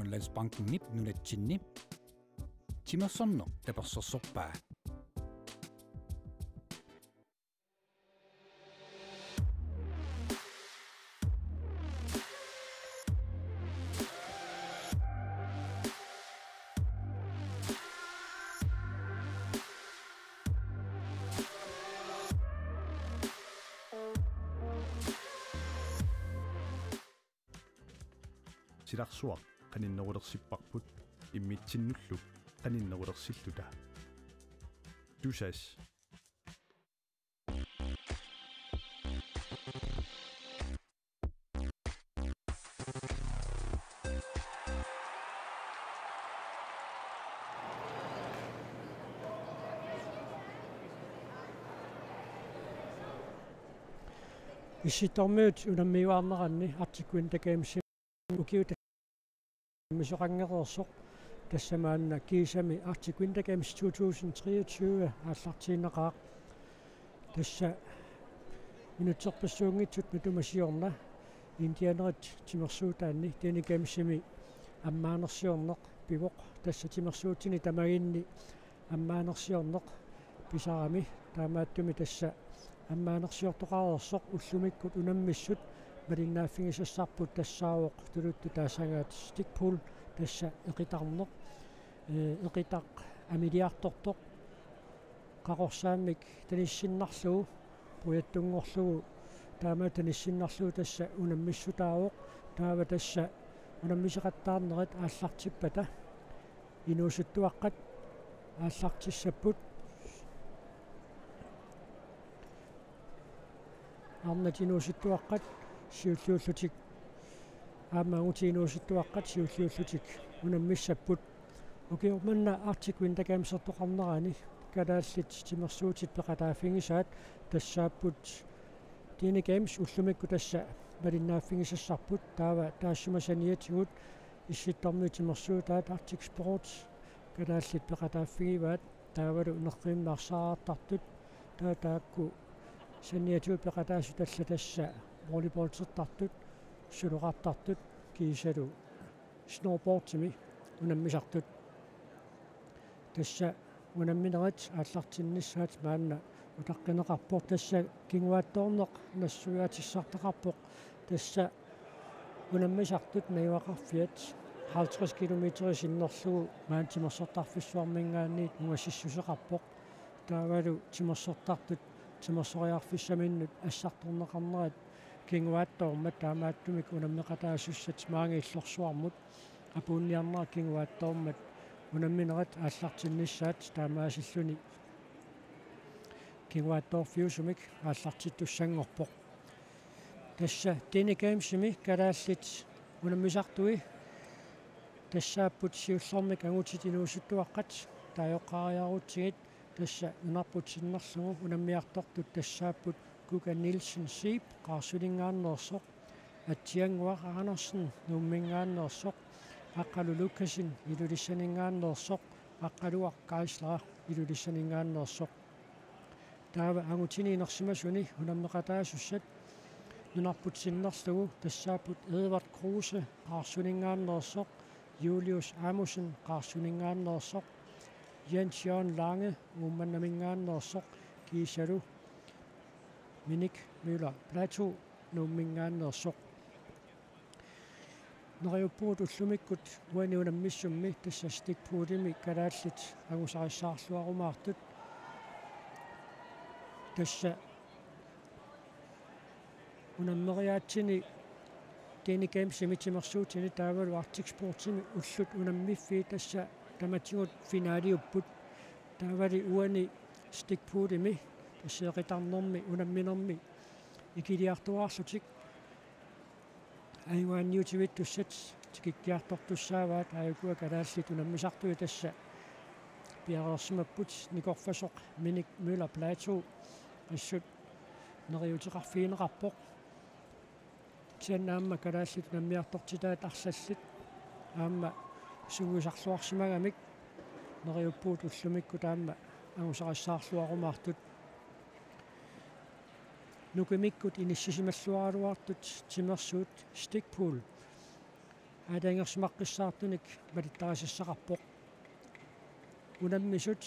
Grønlandsbanken nip nunatsinni. Timersorno tapersorsorpaa. Silarsuaq qaninnerulersipparput immitsinullu qaninnerulersilluta tusas Isitormiut unammiuarneranni artikkuin takeemsi ukiuta misoqangereersoq тассамаанна кисами артиквинтакамс 2023 ааллартиинеқаақ тасса минутсерпассуунгитсут нутумасиорна индианерит тимерсуутаанни таникамсими аммаанерсиорнеқ пивоқ тасса тимерсуутини тамагинни аммаанерсиорнеқ писарами таамааттуми тасса аммаанерсиортоқареерсоқ уллумиккут унаммиссут малиннааффигисассарпут тассаавоқ тулутту таасангаат стикпул тасса эқитарнеқ эқитақ амилиартортоқ қақорсааммик таниссиннарлугу пуяттунгорлугу таама таниссиннарлугу тасса унаммиссутаавоқ таава тасса унаммисеқаттаарнерит ааллартиппата инуусуттуаққат ааллартиссаппут арнатинуусуттуаққат сиуллууллутик аамаагутинуусуттуаққат сиуллууллутик унаммиссаппут укиорманна артиквин такаамсертоқарнерани калааллит тимерсуутит пеқатааффигисаат тассааппут тинигамс уллумикку тасса малиннааффигисассарпут таава таассумасаниатигут исситторми тимерсуутаат артик спорт калааллит пеқатааффигиваат таавалу нерриммаарсаартартут таакку саниатигут пеқатаасу талла тасса волейболтертартут сулоқартартут кисалу сноубордтими унаммисартут тасса унамминерат ааллартиннissaат маанна утаққинеқарпор тасса кингуаатторнеқ нассуяатиссартақарпоқ тасса унаммисартут наивақарфиат 50 километри синнерлугу маан тимерсортарфиссуармингаанниит нуассиссусеқарпоқ таавалу тимерсортартут тимерсориарфиссаминнут ассарторнеқарнерат кингуааттормат таамааттумик унаммеқатаассуссат маангииллорсуармут апуунниарнаа кингуааттормат унамминерат ааллартиннissaат таамаасиллуни кингуаатторфиусумик ааллартиттуссангорпоқ тасса тинигамсими калааллит унаммисартуи тассааппут сиуллэрмик агутитинуусуттуаққат таайоққариарутсигит тасса унарпутсиннерлугу унаммиартортут тассааппут Kuka Nielsen Siep qaarsulingaannersoq атсиангуақ Арнерсен нуммингааннерсоқ аққалу Лукасин илулиссанингааннерсоқ аққалуақ Кайслаа илулиссанингааннерсоқ таава агутининерсимасуни унаммеқатаасуссат нунарпутсиннерлугу тассааппут Эдвард Крусе qaarsulingaannersoq Julius Amusen qaarsulingaannersoq Jens Jørgen Lange uumannamингааннерсоq кисалу Minik Møller Plateau nummingaannersoq neriuppuut ullumikkut uaniunammissummi tassa stikpuutimi kalaallit agusarissаарluarumaartut tassa unammeriaatsini tiinikamsimi timersuutini taavalu Arctic Sportsimi ullut unammiffi tassa tamatigut finaaliupput taavali uani stikpuutimi тассеэқитарнэрми унамминерми икилиартуаарлутик айуаанниутивиттуссат тикиккиартортуссааваат аюкуа калааллит унаммисартуи тасса пиарерсимаппут никорфасоқ Minik Møller Plateau ассут нериутеқарфиинеқарпоқ тианнаамма калааллит унаммиартортитаат арсаллит аама сугусарлуарсимагамик нериуппуут уллумикку таама агусарассаарлуарумаартут нукимиккут иниссисималлуаралуартут тимерсуут стикпул адаангерсимаққиссаартуник валиттарисассақарпоқ унаммисут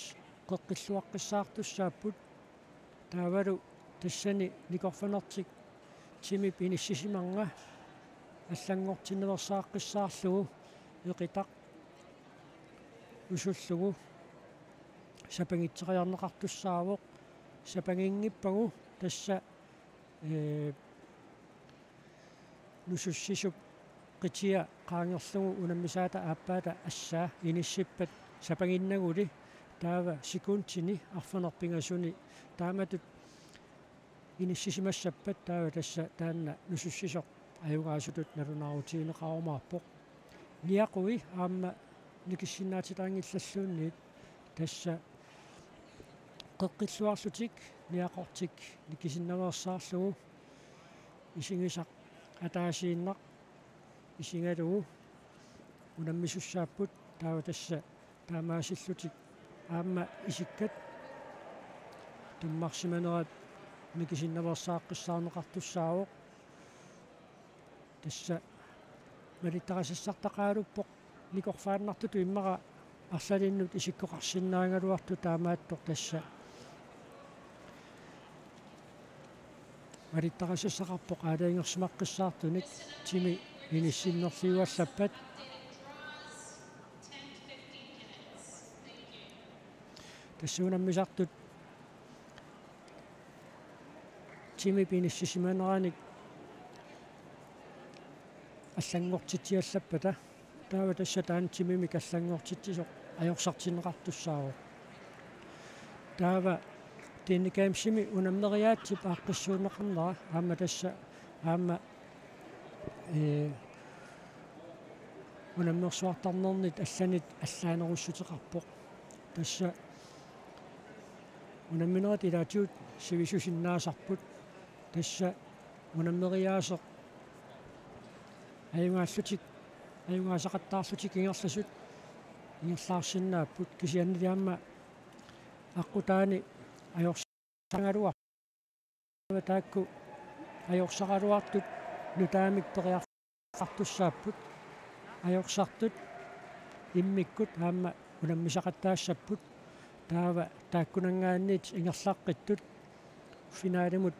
қеққиллуаққиссаартуссааппут таавалу тассани никорфанертик тимип иниссисиманга аллангортинневерсааққиссаарлугу иқитақ усуллугу сапангитсеқиарнеқартуссаавоқ сапангингиппагу тасса нусуссисуп qitiya qaangerlugu unammisaata aappaata assаа iniссиппат сапагиннагули таава секундтини арфанерпинgasuni тааматут иниссисимассаппат таава тасса таанна нусуссисоқ аюгаасутут налунаарутиинеқарумаарпоқ ниақуи аама никиссиннаатилаангиллаллуунниит тасса қеққиллуарлутик ниақортик никисиннавеерсаарлугу исингисақ атаасииннақ исингалугу унаммисуссааппут таава тасса таамаасиллутик аама исиккат туммарсиманерат никисиннавеерсааққиссаарнеқартуссаавоқ тасса малиттарасассартақаалуппоқ никорфааннартуту иммара арлалиннут исиккоқарсиннаагалуарту таамааттоқ тасса малиттарасассақарпоқ аалаингерсимаққиссаартуник тими иниссиннерлиуаллаппат тассуунаммисартут тими пиниссисиманераник аллангортитиаллаппата таава тасса таан тимими каллангортитсисоқ ajorсартинеқартуссаавоқ таава тинникаамсими унаммериаатсип ааққиссуунеқарнера аама тасса аама унаммерсуартарнернит алланит аллаанеруссутеқарпоқ тасса унамминерат илаатиут сивисусиннаасарпут тасса унаммериаасеқ аюнгааллутик аюнгаасақаттаарлутик ингерласут ингерлаарсиннааппут кисианнилиамма аққутаани ajorsangaluar taakku ajorсaqaluartut nutaamik periarqartussaapput ajorsartut immikkut aamma unammisaqattaassapпут таава тааккунангаанниит ингерлаққиттут финаалимут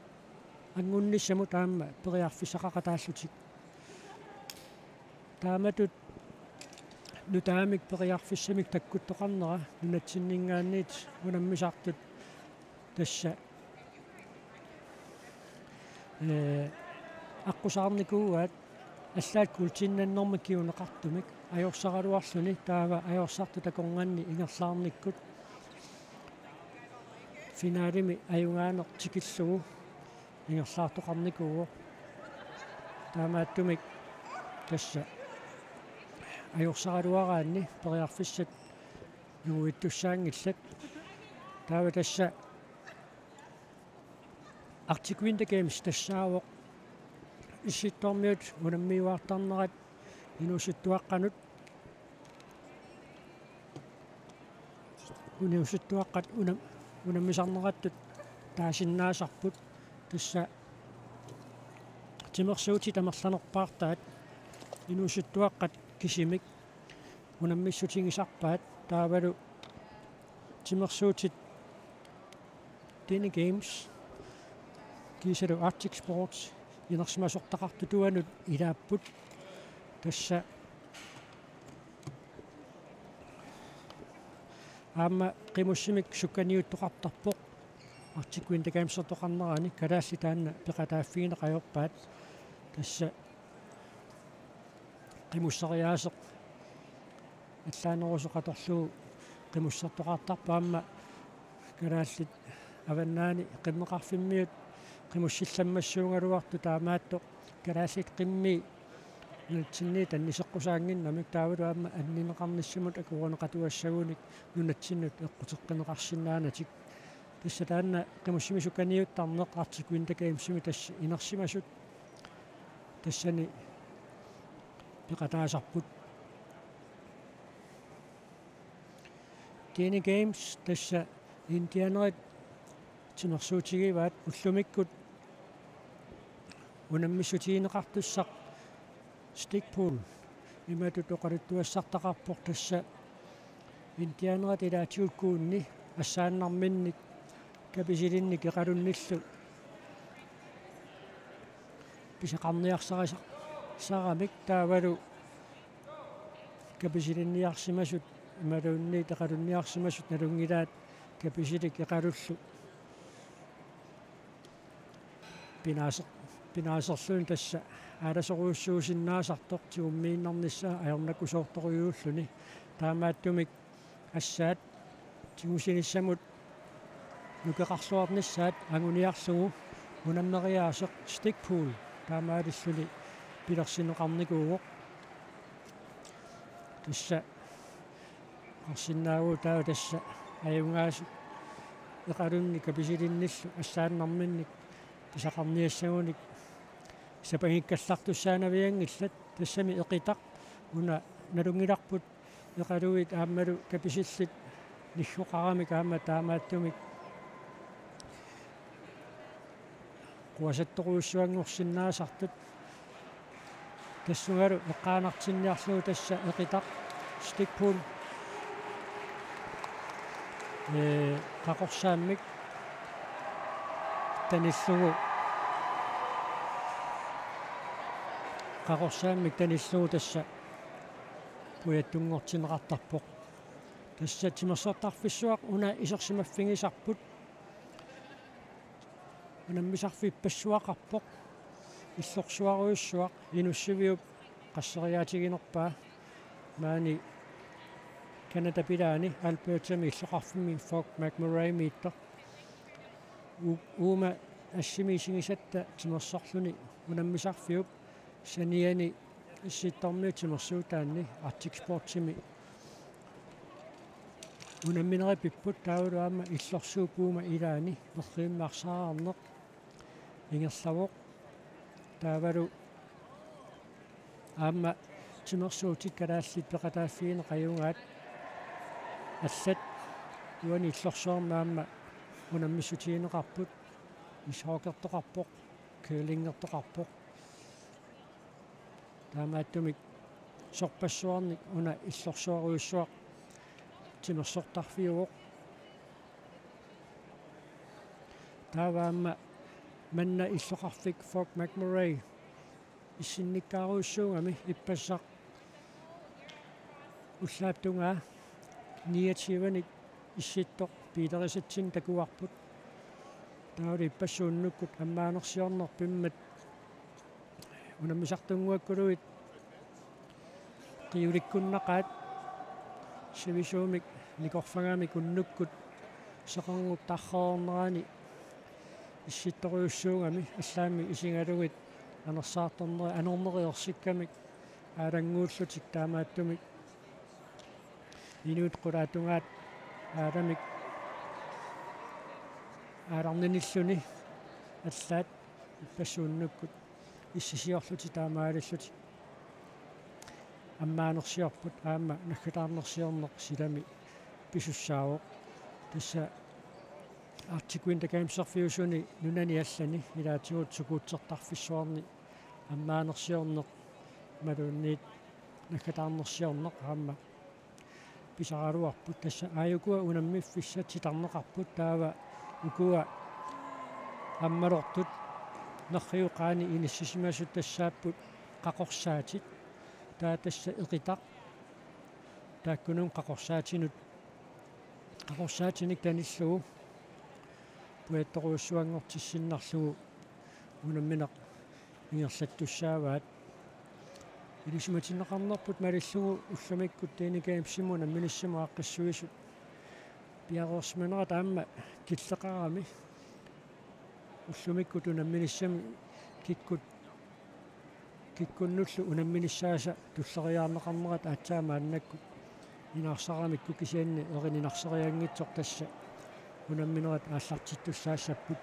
ангунниссамут аама периарфисақақатааллутик тааматут нутаамик периарфиссамик таккуттоқарнера нунатсиннингаанниит унаммисартут тасса аққусаарникууаат аллаат култиннаннэрмик киунеқартумик ajorсақалуарлуни таава ajorсарту такорнганни ингерлаарниккут финаалими аюнгаанеқ тикиллугу ингерлаартоқарникууо таамааттумик тасса ajorсақалуараанни периарфиссат нугуиттуссаангиллат таава тасса Arctic Winter Games тассаавоқ иситтормиут унаммиуартарнерат инусуттуаққанут унусуттуаққат унаммисарнераттут таасиннаасарпут тасса тимерсуути тамерланерпаартаат инусуттуаққат кисимик унаммиссутингисарпаат таавалу тимерсуутит Dine Games кисалу Arctic Sports инерсимасортақарту туанут илааппут тасса аама қимуссимик сукканиуттоқартарпоқ Arctic Winter Games сортоқарнерани калаалли таанна пеқатааффигинеқаёрпаат тасса қимуссариаасеқ аллаанерусоқаторлуу қимуссартоқартарпаама калааллит аваннаани қиммеқарфиммиут қимуссилламмассуунгалуарту таамаатто калааллит қимми нутсинни таннисеққусаангиннамик таавалу аама аннинеқарниссамут акуронеқатуассагуник нунатсиннут эққутеққинеқарсинаанатик тасса таанна қимуссимисуканиуттарнеқ Arctic Winter Games-ми тасса инерсимасут тассани пеқатаасарпут Dine Games тасса индианерит тимерсуутигиваат уллумиккут унаммиссутиинеқартуссақ stickpool имату тоқалуттуассартақарпор тасса интианерат илаатиуккуунни ассааннарминник каписилинник иқалунниллу писақарниарсараса сарамик таавалу каписилинниарсимасут ималуунни теқалунниарсимасут налунгилаат каписилик иқалуллу пинаасерлуун тасса ааласоруйуссуусиннаасартоқ тигуммииннарнissaа аернакусоорторуйууллуни таамааттумик ассаат тигусиниссамут нукеқарсуарнissaат агуниарсугу унаммериаасеқ стикпул таамаалиссуни пилерсинеқарникуугоқ тасса арсинаагуу таа тасса аюнгаасу эқалунни каписилинниллу ассааннарминник писақарниассагуник сапагиккаллартуссаанавиангиллат тассами эқитақ уна налунгиларпут эқалуит ааммалу каписиллит ниххоқарамик аама таамааттумик қуасатторуйуссуангорсиннаасартут тассунгалу эққаанартинниарлугу тасса эқитақ стикпул қақорсааммик таниллугу қақорсааммик таниллугу тасса пуяттунгортинеқартарпоқ тасса тимерсортарфиссуақ уна исерсимаффигисарпут унаммисарфиппассуақарпоқ иллорсуаруйуссуақ инуссивиуп qasseriaatiginerpaa maani Canada pilaani Albertami иллоқарфимми Fort McMurray miitto uuma assimiisigisatta timersorluni unammisarfiup saniani issittormiu timersuutaanni Arctic Sportsimi unammineриpipput tauluaama иллорсууpuuma ilaani nerriimmaarsaararneq ingerlavoq taavalu аама тимерсуутик калааллит пеқатааффигине қаюнгаат аллат уани иллорсуарнаама унаммиссутигинеқарпут исоокертоқарпоқ керлингертоқарпоқ таамааттумик сорпассуарник уна иллорсуаруйуссуақ тимерсортарфиуоқ тааваама манна иллоқарфик Fort McMurray issинниккааруйуссуугами иппассақ уллааптунгаа ниативаник исситтоқ пилерисатсин такуарпут таули иппассууннуккут аммаанерсиорнерпиммат унаммисартунгуаккулуит қиуликкуннақаат сивисуумик никорфагаами куннуккут сеқарнуттархоорнерани исситторуйуссуугами аллаами исингалугит анерсаарторнери анорнериорсиккамик аалангууллутик таамааттумик инуут qulaatунгаат ааламик ааларниниллуни аллаат иппассууннуккут иссисиорлути таамаалиллути аммаанерсиорпут аама наггатаарнерсиорнеқ силами писуссаавоқ тасса Arctic Winter Games-серфиусуни нунани аллани илаатигут сукуутсертарфиссуарни аммаанерсиорнеқ малуунниит наггатаарнерсиорнеқ аама писаралуарпут тасса ааюкуа унаммиффиссат ситарнеқарпут таава укуа аммалортут нерриуқаани иниссисимасут тассааппут қақорсаатит таа тасса эқитақ тааккунун қақорсаатиник таниллугу пуятторуйуссуангортиссиннарлугу унамминеқ ингерлаттуссааваат илисиматиннеқарнерпут малиллугу улламиккут тeenikаимсимуна миниссиму аққиссуисут пиароорсиманера таама киллеқарами уллумиккут унамминиссами киккуннуллу унамминиссааса туллериаарнеқарнерат аацаама аннакку инаарсарамикку кисианни эрининарсериангитсор тасса унамминерат ааллартиттуссаассаппут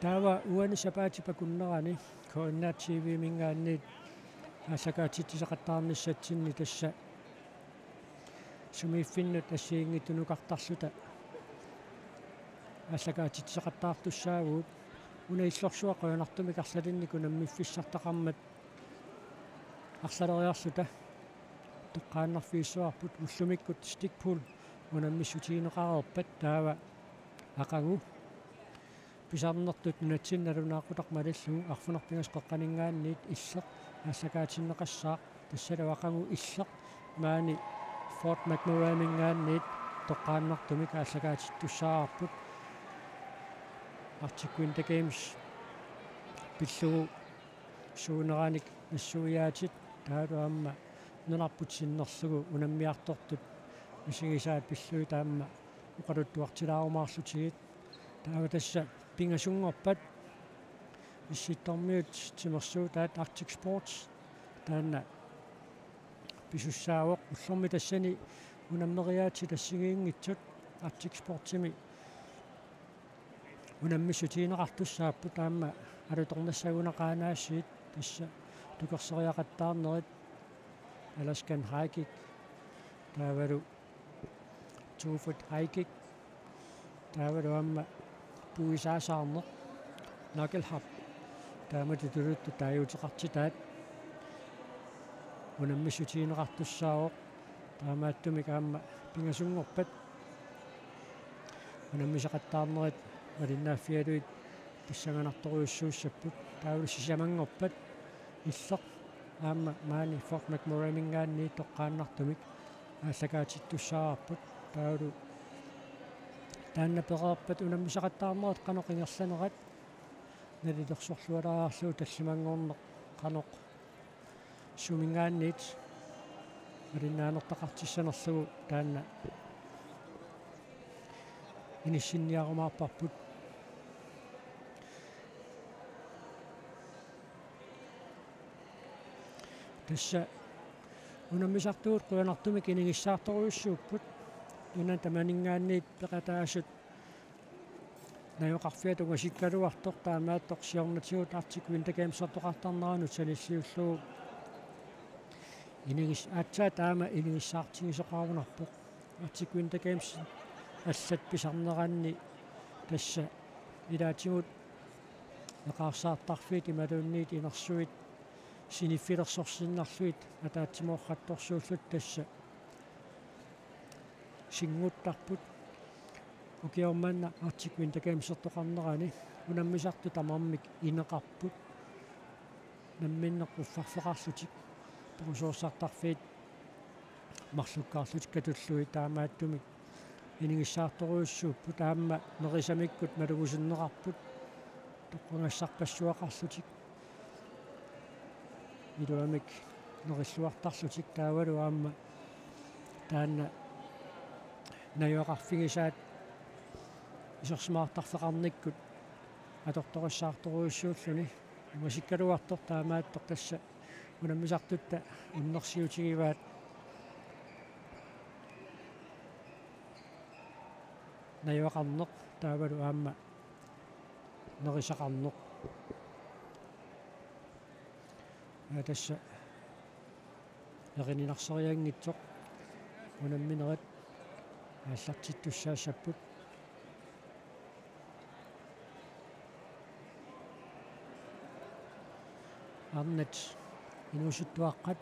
таава уани сапаатипакуннерани коиннаат тв мингаанниит ааллакаатитсисақаттаарниссатсинни тасса сумииффиннут ассиингитунукартарлута ааллакаатитсақаттаартуссаагуут unaillorsuaqoyanartumik arsalinniku nammiffissartaqarmat arsaleriarsuta toqqaannarfiissuarput ullumikkut stikpool unamissutiineqareerpat taava aqagu pisarnertut natsinnalunaaqutaqmalillugu arfunarpingas qoqqaningaanniit illeq аассакаатиннеқассаақ тассалу ақангу иллеқ маани Fort McMurray-мингаанниит тоққааннартумик аассакаатиттуссаарпут Arctic Winter Games пиллугу суунераник нассуяатит таалуамма нунарпутсиннерлугу унаммиартортут мисигисаат пиллуи таамма уқалуттуартилаарумаарлутигит таава тасса пингасунгорпат исситтормиут тимерсуу таат Arctic Sports таанна писуссаавоқ уллорми тассани унаммериаати тассигиингитсут Arctic Sports-ими унаммиссутиинеқартуссааппу таама алуторнассагунеқаанаасиит тасса тукерсериақаттаарнерит Alaskan Hiking таавалу 2 foot hiking таавалу амма пуисаасаарнеқ накелхап таамату тулутту тааюутеқартитаат унаммиссутиинеқартуссаавоқ таамааттумик аама пингасунгорпат унаммисеқаттаарнерит малиннааффиалуит писсаганарторуйуссууссаппут таавалу сисамангорпат иллеқ аама маани Fort McMurray-мингаанни тоққааннартумик ааллакаатиттуссаарпут таавалу таанна переерпат унаммисеқаттаарнерит қаноқингерланерат налилерсорлуалааарлуу таллимангорнеқ қаноқ сумингаанниит малиннаанертақартиссанерлугу таанна иниссинниарумаарпарпут тасса унаммисартуут қуянартумик инингиссаарторуйуссууппут юна таманингаанниит пеқатаасут наёқарфиатуга сиккалуартор таамааттоқ сиорнатигут Arctic Winter Games сортоқартарнеранут салиллиуллуу инингис аатсаа таама инингиссаартигисоқарунарпоқ Arctic Winter Games аллат писарнераанни тасса илаатигут эқарсаартарфиит ималуунниит инерсуит синиффилерсорсиннарлуит атаатсимоорратторсууллут тасса сингуттарпут укиорманна Arctic Winter Games сортоқарнерани унаммисарту тамармик инеқарпут намминнеққуффарфеқарлутик порусооссартарфиит марлуккаарлутик катуллуи таамааттумик инингиссаарторуйуссууппут таама нерисамиккут малугусиннеқарпут тоққангассарпассуақарлутик илуамик нериллуартарлутик таавалу аама таанна наёқарфигисаат исерсмаартарфеқарниккут аторториссаарторуйуссууллуни масиккалуартор таамааттор тасса унаммисартутта уннерсиутигиваат наёқарнеқ таавалу аама нерисақарнеқ тасса ерининарсериангитсоқ унамминерат ааллартиттуссаассаппут арнат инуусуттуаққат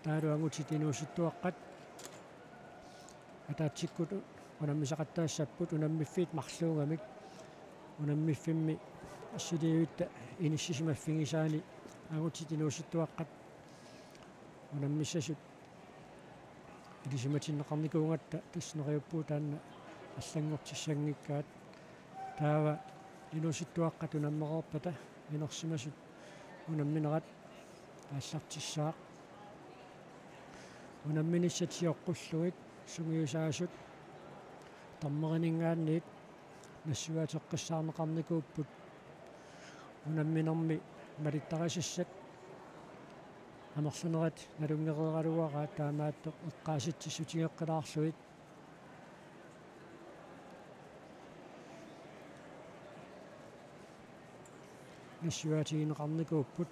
таалуангутит инуусуттуаққат атаатсиккут унаммисақаттаассаппут унаммиффиит марлуугамик унаммиффимми ассулиуитта иниссисимаффигисаани агутит инуусуттуаққат унаммиссасут илисиматиннеқарникуунгатта таснериуппуу таанна аллангортиссангиккаат таава инуусуттуаққат унаммеқорпата инерсимасут унамминерат ааллартиссаақ унамминиссатиоққуллуит сугиусаасут таммеринингаанниит нассуаатеққиссаарнеқарникууппут унамминерми малиттарисассат амерлунерат налунгереералуараа таамааттоқ эққааситсисутигеққилаарлуит нассуаатигинеқарникууппут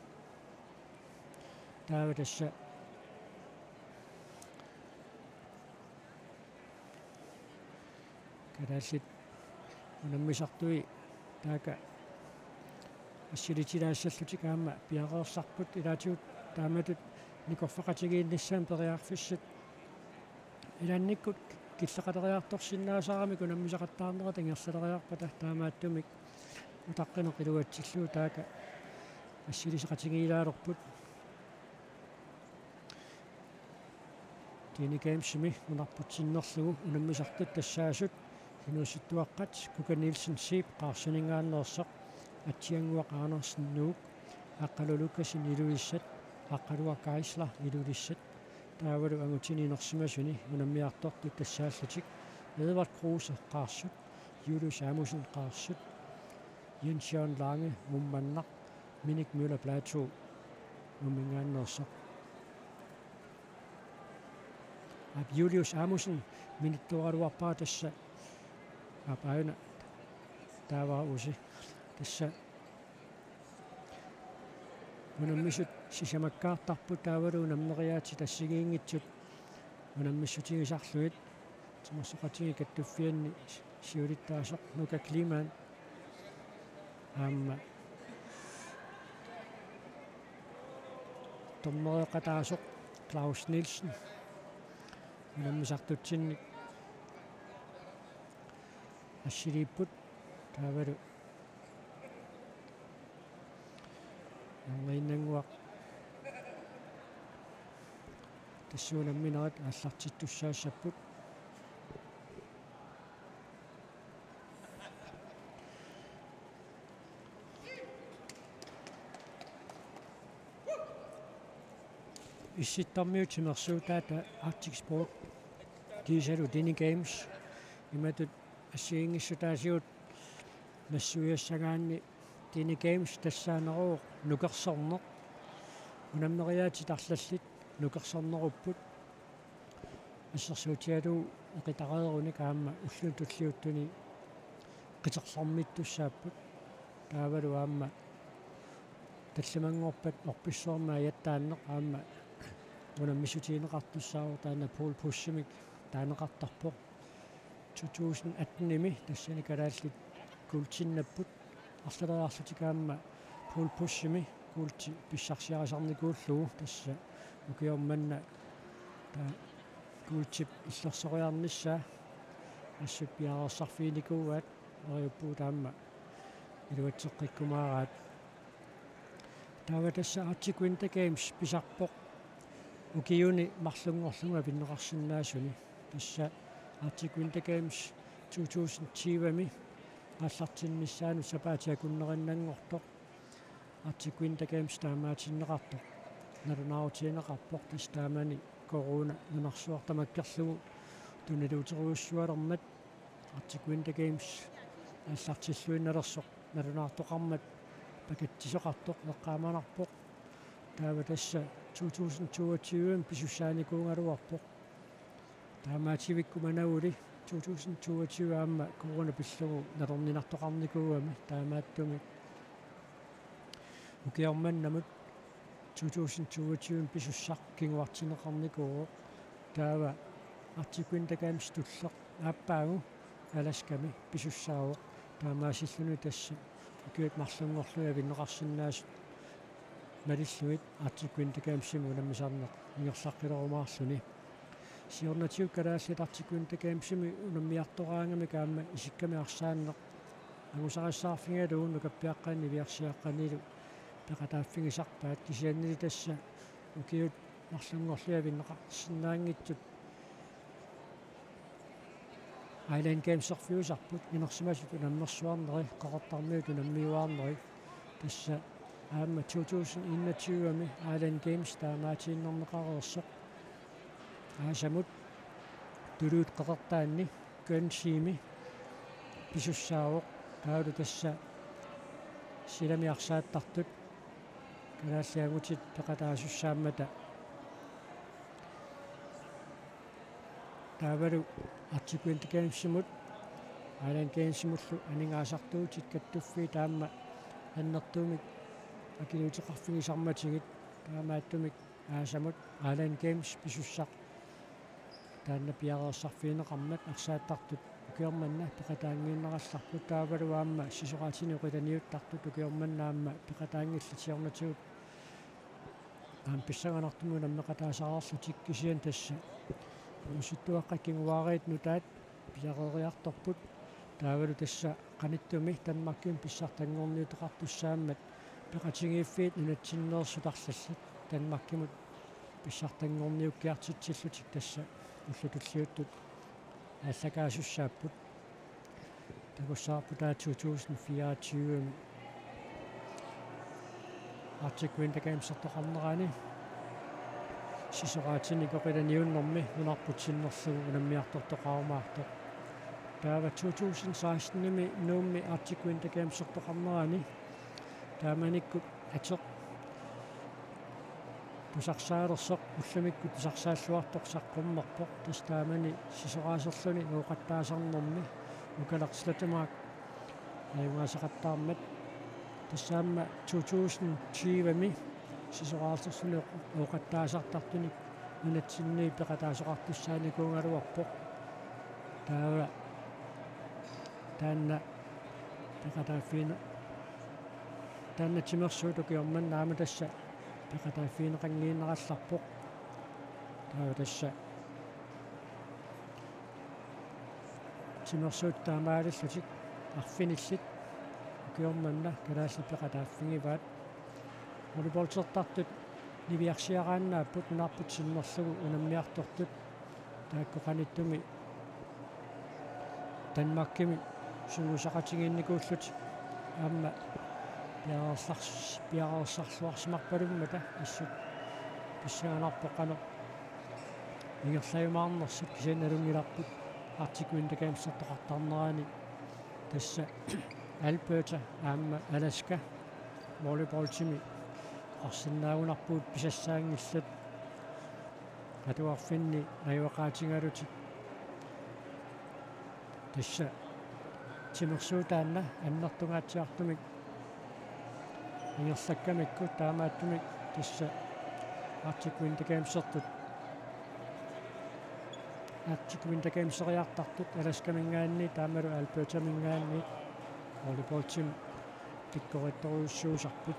таава тасса кадаллит унаммисартуи таaka ассилитилаассаллутик аама пиареерсарпут илаатиут тааматут никорфақатигииннссаам периаарфиссат илаанниккут киллақалериарторсиннаасаарами кунаммисақаттаарнера тангерсалериарпата таамааттумик утаққинеқ илуатсиллуу таака ассилисақатигиилаалерпут тини геймсми нунарпутсиннерлугу унаммисартут тассаасут хинууситтуаққат Кука Нилсен сип қаарсинингааннерсеқ атсиангуақ Аарнерсен аққалу Лукасин илуиссат аққалуа Кайсла илулиссат таавалу ангутининерсимасуни унаммиартортут тассааллутик Edvard Kruse қаарсут Julius Amundsen қаарсут Jens Jørgen Lange мумманнақ Minik Møller Plateau нумингааннерсеқ ап Julius Amundsen миниттуаралуарпаа тасса ап аана таава уси тасса унаммисут сисамаккаартарпут таавалу намнериаати тассигиингитсут унаммиссутигисарлуит тимассоқатиги каттуффианни сиулиттаасоқ нука климан аама томмереқатаасоқ Claus Nielsen унаммисартутсинни ассилиппут таавалу ангайнангуақ тассуунамминерат ааллартиттуссаассаппут исситтармиутимерсуутаата Arctic Sport тисалу Dini Games иматут ассиингиссутаасиут нассуиассагаанни Dini Games тассаанеруу нукерсорнеқ унамнериаати тарлаллит нукерсорнеруппут ассерсуутиалу эқитарееруник аама уллун туллиуттуни қитерлэрмиттуссааппут таавалу аама таллимангорпат орписсуармаа яттааннеқ аама унаммисутиинеқартуссаару таана пул пуссимик таанеқартарпоқ 2018-ими тассани калааллит култиннаппут арлалериарлутикаама пул пуссими култи писсарсиарисарникууллугу тасса укиорманна та култип иллерсориарниссаа ассуп пиареерсарфиникууаат ариуппуу таама илуатсеққиккумаараат таава тасса Arctic Winter Games писарпоқ укиуни марлунгорлунга пиннеқарсинаасуни тасса Arctic Winter Games 2020-ми ааллартиннссаану сапаатиакуннериннангортоқ Arctic Winter Games таамаатиннеқартоқ налунаarutiинеқарпоқ тас таамани корона нунарсуартамаккерлугу туналуутеруuссуалермат Arctic Winter Games ааллартиллуинналерсоқ налунаартоқармат пакаттисоқартоқ эққааманарпоқ таава тасса 2022 писуссааникуунгалуарпоқ таамаативиккуманаули 2022 аама корона пиллугу налернинартоқарникууами таамааттуми укиорманнамут 2022 писуссақ кингуартинеқарникуу таава Arctic Winter Games туллеқ ааппаагу аласками писуссаавоқ таамаасиллуни тасса укиут марлунгорлуя виннеқарсинаасут малиллуит Arctic Winter Games-иму наммисаарнеқ ингерлаққилерумаарлуни сиорнатиу калааллит Arctic Winter Games-ими унаммиартораангами каама исикками арсааннеқ агусариссаарфингалуу нукаппиаққани виарсиаққанилу пеқатааффигисарпаат кисианнили тасса укиут марлунгорлуя виннеқарсинаангитсут Island Games орфиусарпут инерсимасут унаммерсуарнери қақартармиут унаммиуаарнери тасса аама 2021-ми Island Games таамаатииннернеқареерсоқ аасамут тулуут қеқертаанни Guernseyми писуссаавоқ таалу тасса силамиарсааттартут калааллиагутит пеқатаасуссааммата таавалу Arctic Winter Games-имут Island Games-имуллу анингаасартуутит каттуффи таама аннертуумик акилуутеқарфигисарматигит таамааттумик аасамут Island Games писуссақ таанна пиареерсарфиинеқармат арсааттартут ukiormanna piqataangiinnerallarput taavaluaamma sisoqaatini uqilaniuttartut ukiormannaamma piqataangillatiornatigut pissanganartumu nammeqataasaqarlutik kisian tassa usuttuaqqakkinguaariit nutaat piaqeriartorput taavalu tassa qanittumi tanmakkium pissartanngorniuteqartussaammat peqatingiiffiit nunatsinneersutarlallat tanmakkimut pissartanngorniukkiartitsillutik tassa ullutulliuttut ааллакаасуссааппут такуссаарпутаа 2024 Arctic Winter Games сортоқарнераани сисораатини коқиланиуннэрми нунарпутсиннерлугу унаммиартортоқарумаарто таава 2016-ними нуумми Arctic Winter Games сортоқарнераани тааманиккут атеқ тусарсаалерсоқ уллумикку тусарсааллуарторсаққуммерпо тастаамани сисораасерлуни нуоқаттаасарнэрми укалерслатамаак аюнгаасақаттаармат тассаама 2020ми сисораалерсуни нуоқаттаасартартуник нунатсиннии пеқатаасоқартуссааникуунгалуарпо таава таанна пеқатааффиина таанна тимерсуутукиорман наама тасса пеқатааффиинеқангииннералларпоқ таава тасса тимерсуут таамаалиллутик арфиниллит укиорманна калаалли пеқатааффигиваат волейболтертартут нивиарсиарааннааппут наарпут синнерлугу унаммиартортут тааккоқаниттуми танмаккими суусақатигиинникууллут аама пиарерсарлуарсимарпалуммата иссут писсаганарпоқано ингерлаюмаарнерсут кисианалунгиларпут Arctic Winter Games сертоқартарнераани тасса Alberta аама Alaska волейболтими арсиннаагунарпуут писассаангиллат атуарфинни аюақаатингалутик тасса тимерсуутаанна аннертунгаатсиартумик ингерлаккамикку таамааттумик тасса Arctic Winter Games сертут Arctic Winter Games сориартартут Alaska-мингаанни таамалу Alberta-мингаанни волейболтим тиккоритторуйуссуусарпут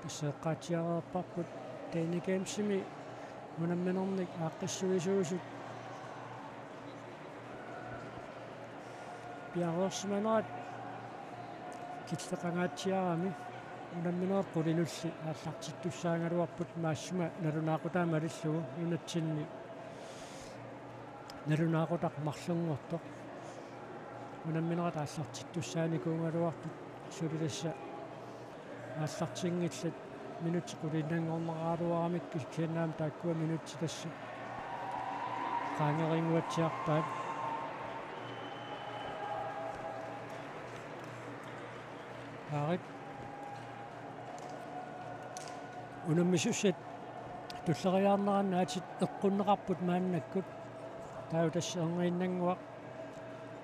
писсеэккаатиареерпарпут Dane Games-ими унамминерник ааққиссуисуусут пиареерсиманаат киллеқангаатсиарами унамминерт qulilulli ааллартиттуссаангалуарпут maassuma налунаақутаамалиллугу нунатсинни налунаақутақ марлунгорто унамминерат ааллартиттуссааникуунгалуартут сулиласса ааллартингиллат минутси qulillanngorneraaluaramik кианнаам тааккуа минутси тасса qaangeringуатсиарпаат аарит унаммисуссат туллериаарнераннаатит эққуннеқарпут мааннаккут таау тасса энгииннангуақ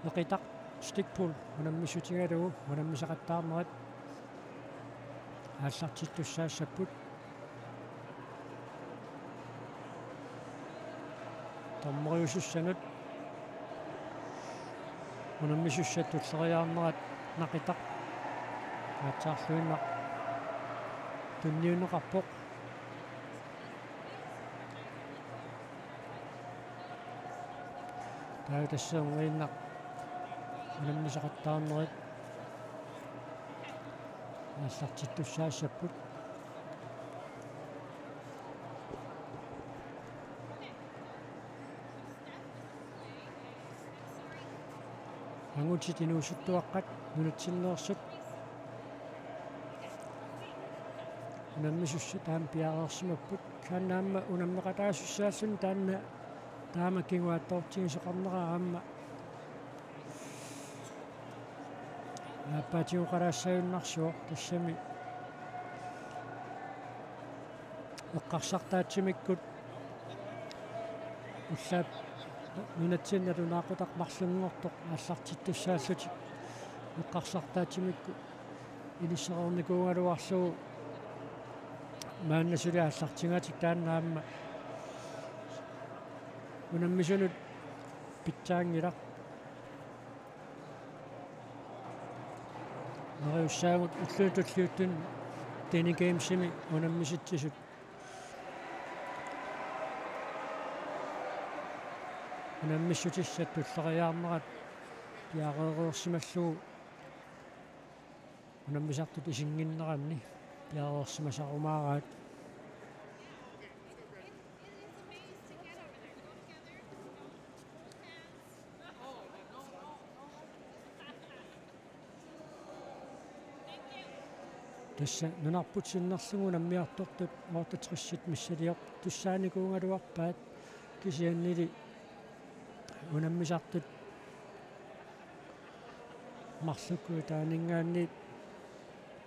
эқитақ стикпул унаммисутигалугу унаммисақаттаарнерат ааллартиттуссаассаппут таммериусуссанут унаммисуссат туллериаарнерат нақитақ аатсаарлуиннақ тунниунеқарпоқ таау тасса энгииннақ унаммисақаттаарнерат ааллартиттуссаассаппут ангутит инуусуттуаққат нунатсиннеерсут унаммисусса таам пиареерсимаппут кааннаамма унаммеқатаасуссаассун таанна таамаккингуаттоортигисоқарнера аама ааппаатиуқалаассаюннарсуо тассами эққарсартаатсимиккут уллаап нунатсинналунаақутақ марлунгортоқ ааллартиттуссааллутик эққарсартаатсимикку инissaqornikuungaluарлуу мааннасули аллартингаатик тааннаама унаммисунут питсаангила нариуссаагут уллуутуллиуттун тени геймсими унаммиситсисут унаммиссутиссат туллариаарнерат пиареерерсималлугу унаммисартут исингиннеранни пиареерсимасарумаараат тасса нунарпутсиннерлугу наммиартортут моортатриссит миссалиоқ туссааникуунгалуарпаат кисианнили унаммисартут марлукку таанингаанни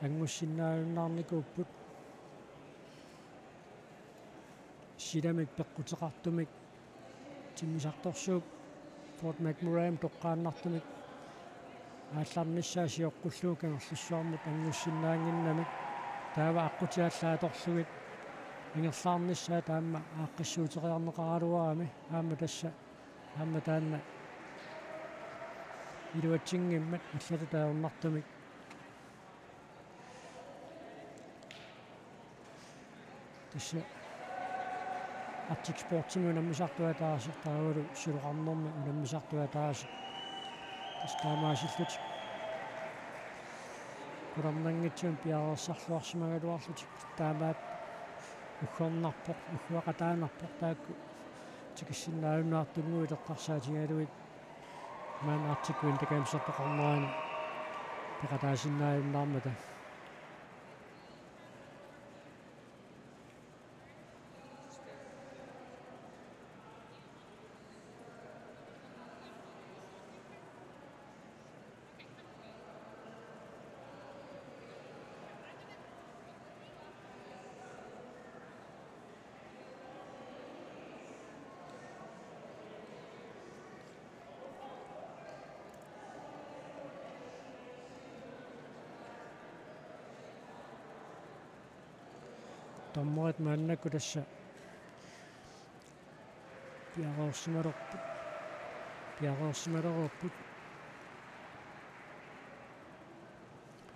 ангуссиннаалуннаарникууппут силамик пеққутеқартумик тиммисарторсууп Fort McMurray тоққааннартумик аалларниссаа сиоққуллуу кангерлуссуармут ангуссиннаангиннамик таава аққутиаллааторлугит ингерлаарниссаа таама ааққиссуутериарнеқаралуарами аама тасса аама таанна илуатсингиммат аллата таернартумик тасса Arctic Sportsin unammisartuataaси таавалу сулуқарнэрми унаммисартуатааси тастаамаасиллутик курамнангитсуун пиареерсарлуарсимагалуарлутик таамаат уггорнарпоқ уггуақатаанарпоқ таакку тикиссиннаалуннаартунгуи теққарсаатигалуит маан Arctic Winter Games аттоқарнерани пеқатаасиннаалуннаармата таммуат мааннакку тасса пиареерсималеруппут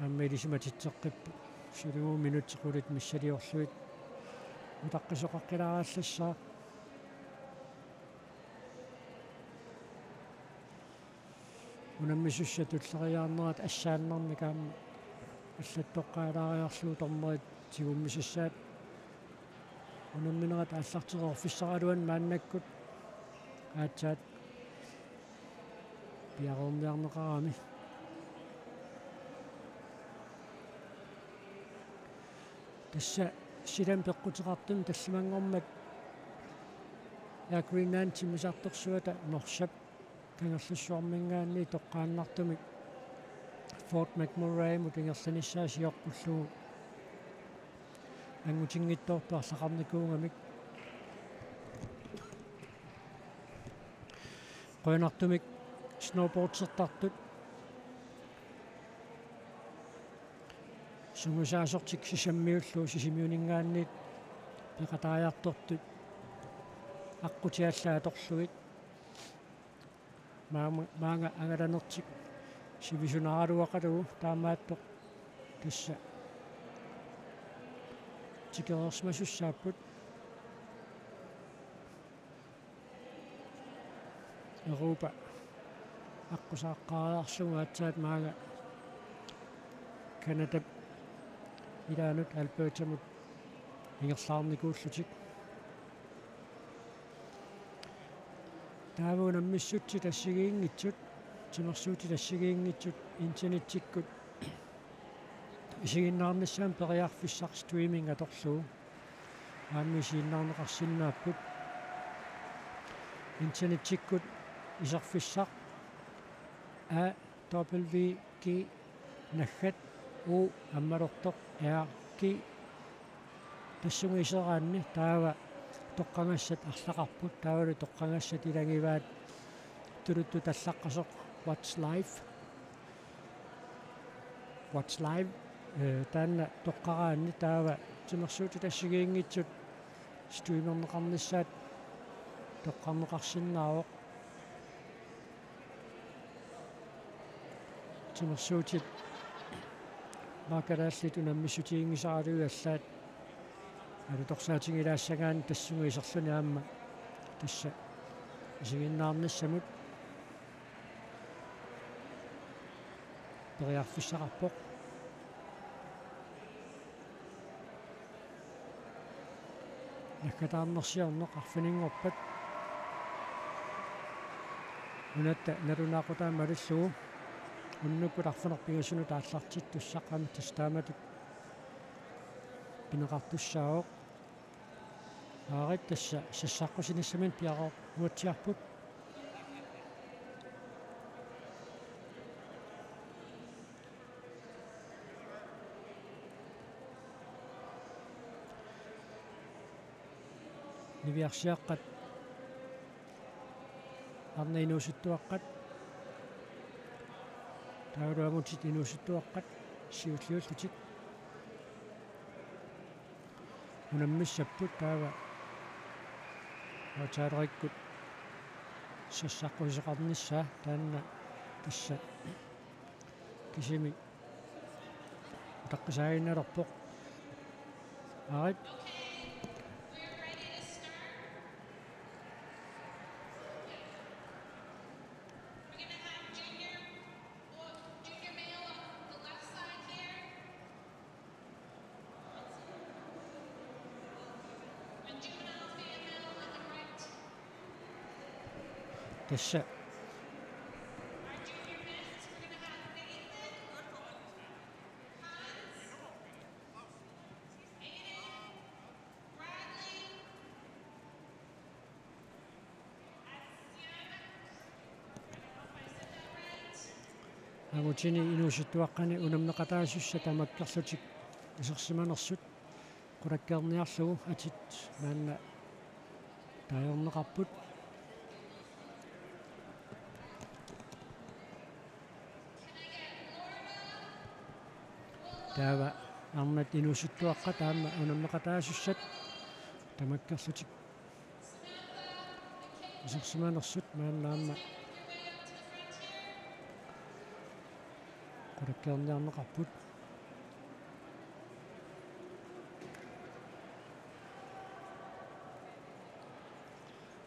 аммилисиматитсеққиппу 7 минутсеқулит миссалиорлуит утаққисоқаққилаарааллассаа унаммисусса туллариаарнерат ассааннарми каама аллаттоққаалаариарлуу тормерит тигуммисассаат унамминерат ааллартероорфиссаралуан мааннаккут аатсаат пиареерниарнеқарами тасса силам пеққутеқартум таллимангормат Greenland тимисарторсуата норсап кангерлуссуармингаанни тоққааннартумик Fort McMurray мутингерланиссаа сиоққуллуу ангутингиттоорпу арлақарникуунгамик қойнартумик сноубордсертартут сунгусаасортик сисаммиуллуу сисимиунингаанниит пеқатааяртортут аққутиаллааторлугит маанга ангаланертик сивисунааралуақалугу таамааттоқ тасса тикерерсмасуссааппут Europa аққусааққараарлугу аатсаат маага Канада илаанут Албертамут ингерлаарникууллутик таавунаммиссутти тассигиингитсут тимерсуути тассигиингитсут интернеттиккут исигиннаарнассаам периарфиссар стриминг аторлуу ааммисииннаарнеқарсиннааппут интернеттиккут исерфиссар WG наггат у аммалортоқ ки тассугисераанни таава тоққангассат арлақарпут таавалу тоққангассат илангиваат тулутту таллаққасоқ Watch Live таанна тоққараанни таава тимерсуути тассигиингитсут стуимернеқарнissaат тоққарнеқарсиннаавоқ тимерсуутит маакалааллит унаммиссутиингисаалуиаллаат алуторсаатингилаассагаани тассунгисерлүни аама тасса исигиннаарниссамут периарфиссақарпоқ наккатаарнерсиарнеқ арфинингорпат унатта налунаақутаа малиллугу уннуккут арфинерпигасуну тааллартит туссаққами тастааматут пинеқартуссаавоқ аарит тасса сассаққусиниссамин пиаро муатсиарпут нивиарсиаққат арнеинуусуттуаққат таалуамутит инуусуттуаққат сиуллиуллутик унаммиссаппут таава атаариккут сассаққусеқарниссаа таанна тасса кисими таққисаагинналерпоқ аарит тасса агутини инуусуттуаққани унаммеқатаасусса тамаккерлутик исерсиманерсут қулаккерниарлугу атит наанна таайорнеқарпут таава арнат инуусуттуаққа таама унаммеқатаасуссат тамаккерлутик исерсиманерсут мааннаама қулаккерниарнеқарпут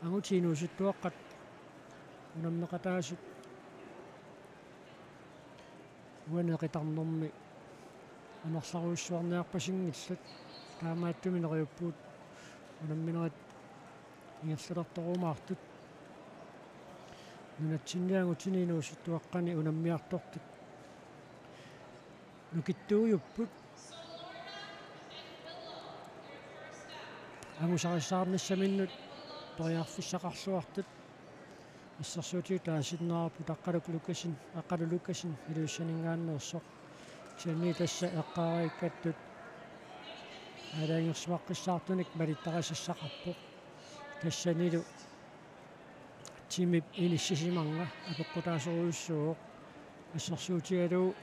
агутинуусуттуаққат унаммеқатаасут уанеқитарнэрми анерларуиссуарниарпасингиллат таамааттуминериуппуут унамминерат ингерлерторумаартут нунатсинниагутининуусуттуаққани унаммиартортут нукиттууйуппут агусариссаарниссаминнут периарфиссақарлуартут иссерсуутиу таасиннаарпу аққалулуккасин илуиссанингааннерсоқ сианни тасса эққаариккаттут алаангерсимаққиссаартуник малиттарасассақарпоқ тассанилу тимип иниссисиманга апеққутаасоруйуссууоқ иссерсуутигалуу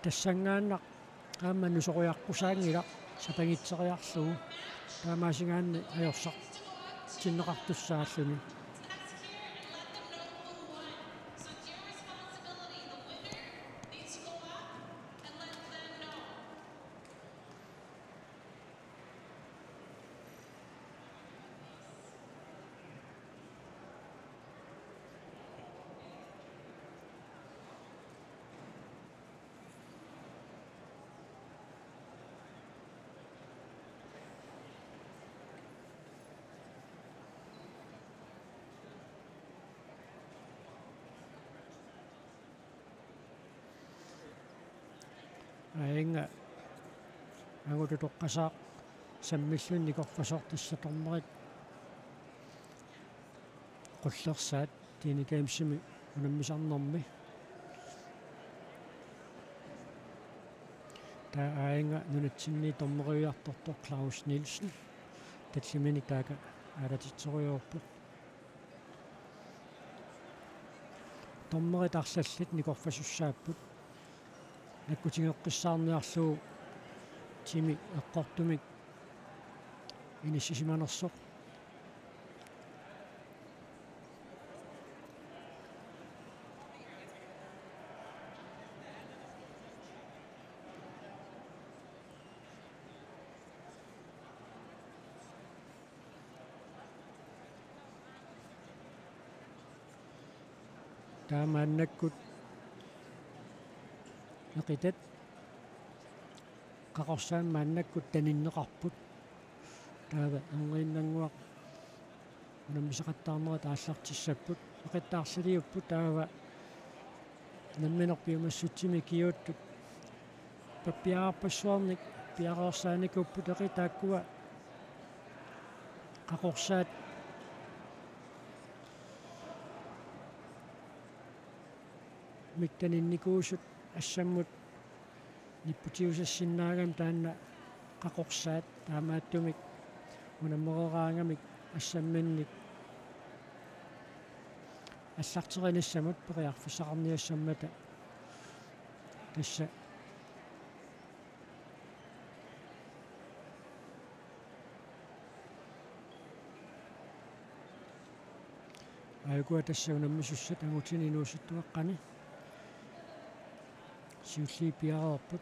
тассангааннақ аама нусоруяққусаангила сапагитсериарлугу таамаасингаанни аёрсақ тиннеқартуссааллуни аинга агуту тоққасаақ саммиллунни корфасортиссаторнерит qullersaat tiinikaimsimi unammisarnermi taa aanga nunatsinni torneriuartortor Claus Nielsen tallimini taaka alatitseruyuorpu torneritarsallit nikorfasussaapput наккутингеққиссаарниарлуу тими эққортумик иниссисиманерсоқ таамааннаккут неқитат қақорсаамааннаккут таниннеқарпут таава ангииннангуақ унаммисақаттаарнера тааллартиссаппут неқиттаарсилиуппут таава намминерпиумассутсими киуттут паппиаарпассуарник пиареерсааникуппут эқитааккуа қақорсаат миттанинникуусут ассаммут ниппутиусассиннаагам таанна қақорсаат таамааттумик унаммерераангамик ассамманник аллартеринассамут периарфисақарниассаммата тасса айгуа тасса унаммисуссат агутининуусуттуаққани сиулли пиареерпут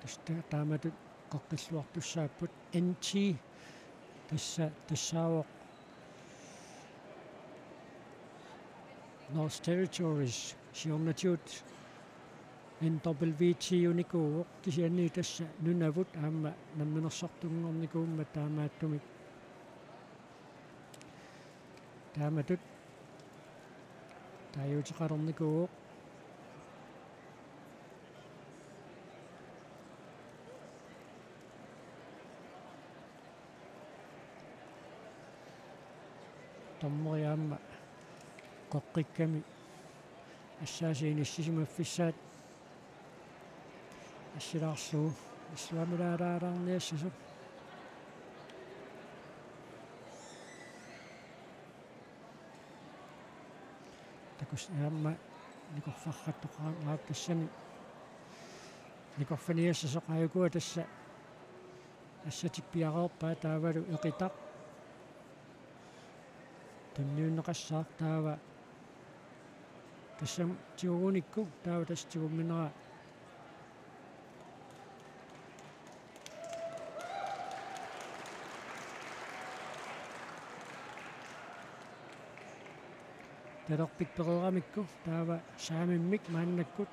таста тааматут қоққиллуартуссааппут NT тасса тассаавоқ North Territories сиорнатиут NWT уникууоқ кисианни тасса нунавут аама намминерсартунгорникуумма таамааттумик тааматут тааюутеқалерникууоқ томмориаама qoqqikkami ассаасииниссисимаффиссаат ассилаарсуу ислуамилаалаараарниассасу такус аама никорфарраттоқараат тассани никорфаниассасоқаюкуа тасса ассатиппиареерпаа таавалу эқитақ танниуннеқассаар таава тассам тигугуникку таава тас тигумминера талерпикперерамикку таава саамиммик мааннаккут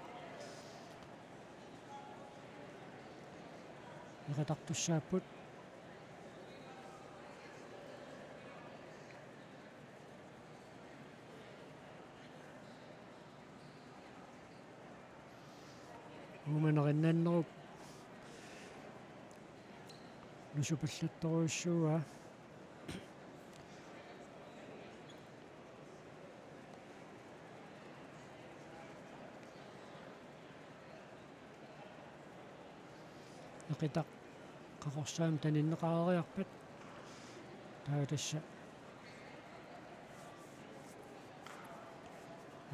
иқатартуссааппут уманериннаннеруп нусупаллатторуйссууа эқитақ қақорсаам таниннеқарериарпат таа тасса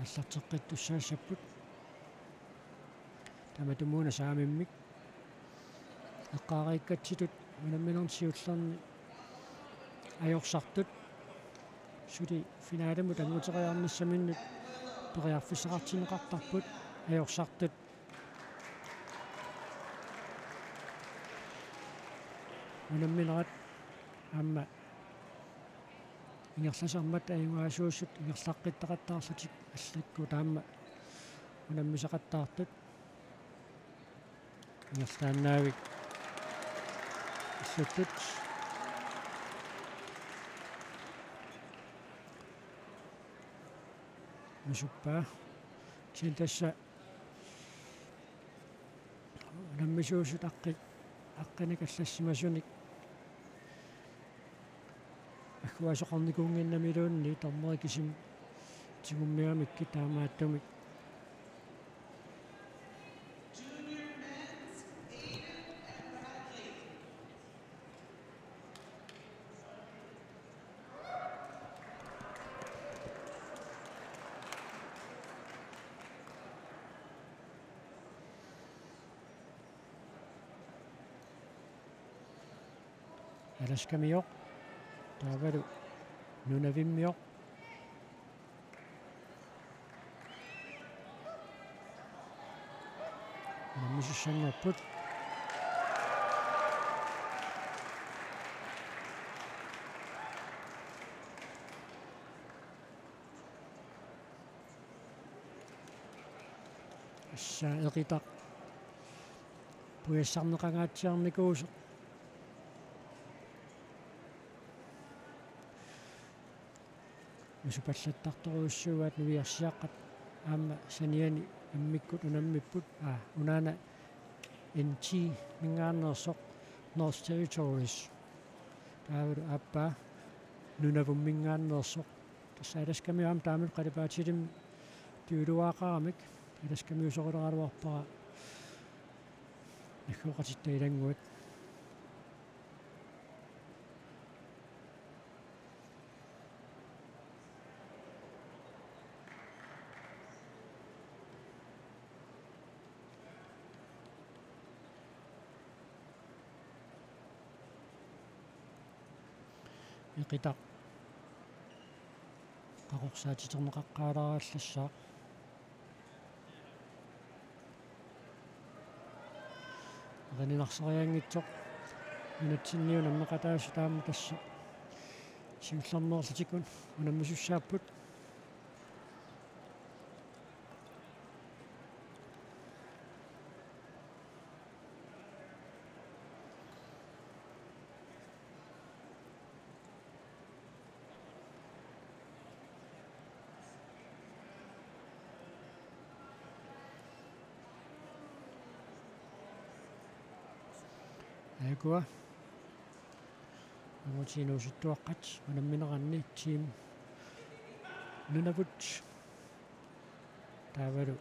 аллартеққиттуссаассаппут таматумуна саамиммик эққаарииккатситут унамминерсиуллерни ajorсартут сули финаалэмут ангутериарниссаминнут периарфиссақартинеқартарпут ajorсартут унамминерат аама ингерласармат аюнгаасууссут ингерлаққиттақаттаарсатик аллакку таама унаммисақаттаартут ингерлааннаавик иссуттут мисуппаа синтасса унаммисуусут аққинак аллассимасуник ахуасоқарникуунгиннамилуунни тормерикисим тигуммиамикки таамааттумик alaskamiok taavalu nunavimmiok nammisussannerput assa eqitaq puiassarneqangaatsiarnikuusu musupallattartoruussuugaat nuiarsiaqqat aamma saniani immikkut unammipput unaana NT mingaannersoq North Territories taavalu aappaa nunavum mingaannersoq tassa alaskamiuam taamil qalipaatilim tuuluaaqaramik alaskamiusoquleraluarpara нахуоқатиттаилангуат иқитақ қақорсаатитернеқаққааларааллассаа ранинарсариангитсоқ минатсинниу наммеқатаасу таама тасса сиулларнерлутикун унаммисуссааппут айгуа амутинуусуттуаққат унамминеранни тим нунавут таавалу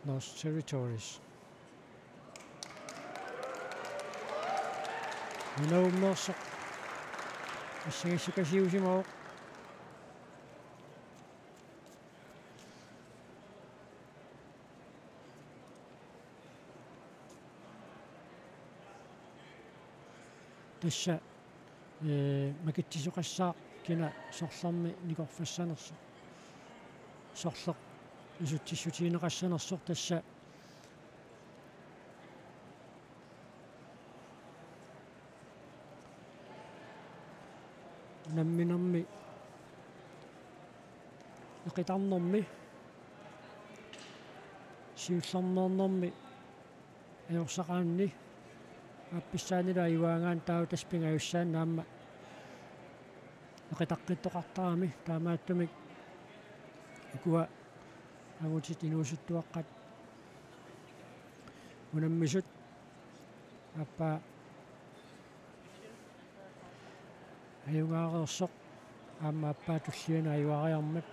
North Territories нунауммерсоқ ассагиссукасиусимаоқ тасса макитсисоқассаа кина сорларми никорфассанерсо сорлеқ исутсиссутиинеқассанерсор тасса намминерми иқитарнерми сиулларнернерми аёрсақаанни апписсаанила аюаангаан тау таспингаюссаан наама иқитаққиттоқартарами таамааттумик икуа агутит инуусуттуаққат унаммисут аппа аюнгаареерсоқ аама аппаа туллиана аюариармат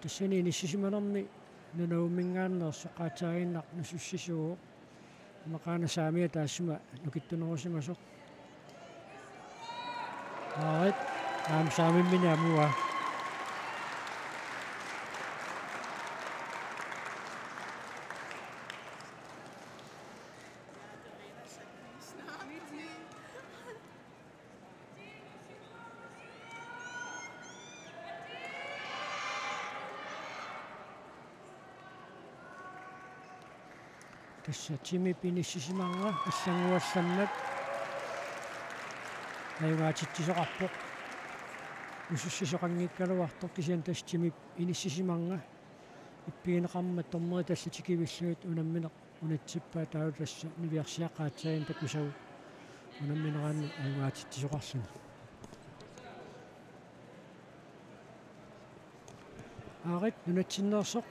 тассани ниссисималерни нунауммингааннерсо qaataagиннақ нусуссисуу мақаана саамия таассума нукиттунерусимасоқ ааит аам саамиммини амуа тасса тими пиниссисиманга аллангуалламмат аюгаатитсисоқарпоқ усуссисоқангиккалуартор кисиан тас тими иниссисиманга иппигинеқармат тормери таллатикивиллуит унамминеқ унатсиппаа тау тасса нивиарсиаққаатсаагин такусагу унамминераанни аюгаатитсисоқарлуни аарит нунатсиннерсоқ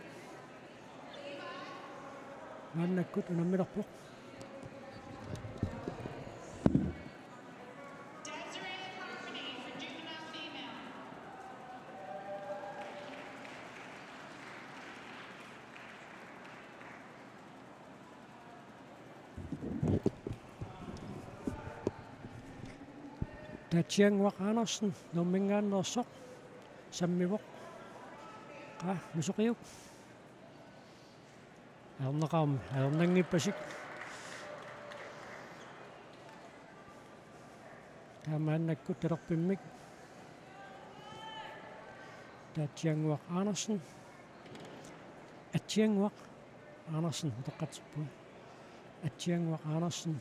мааннаккут унаммилерпоқ татиангвақ Andersen номмингааннерсоқ саммивоқ мусоқиук арнеқарми арнангиппасик taamaannakku talerpimmik taatianguaq Andersen atianguaq Andersen teqqatippu atianguaq Andersen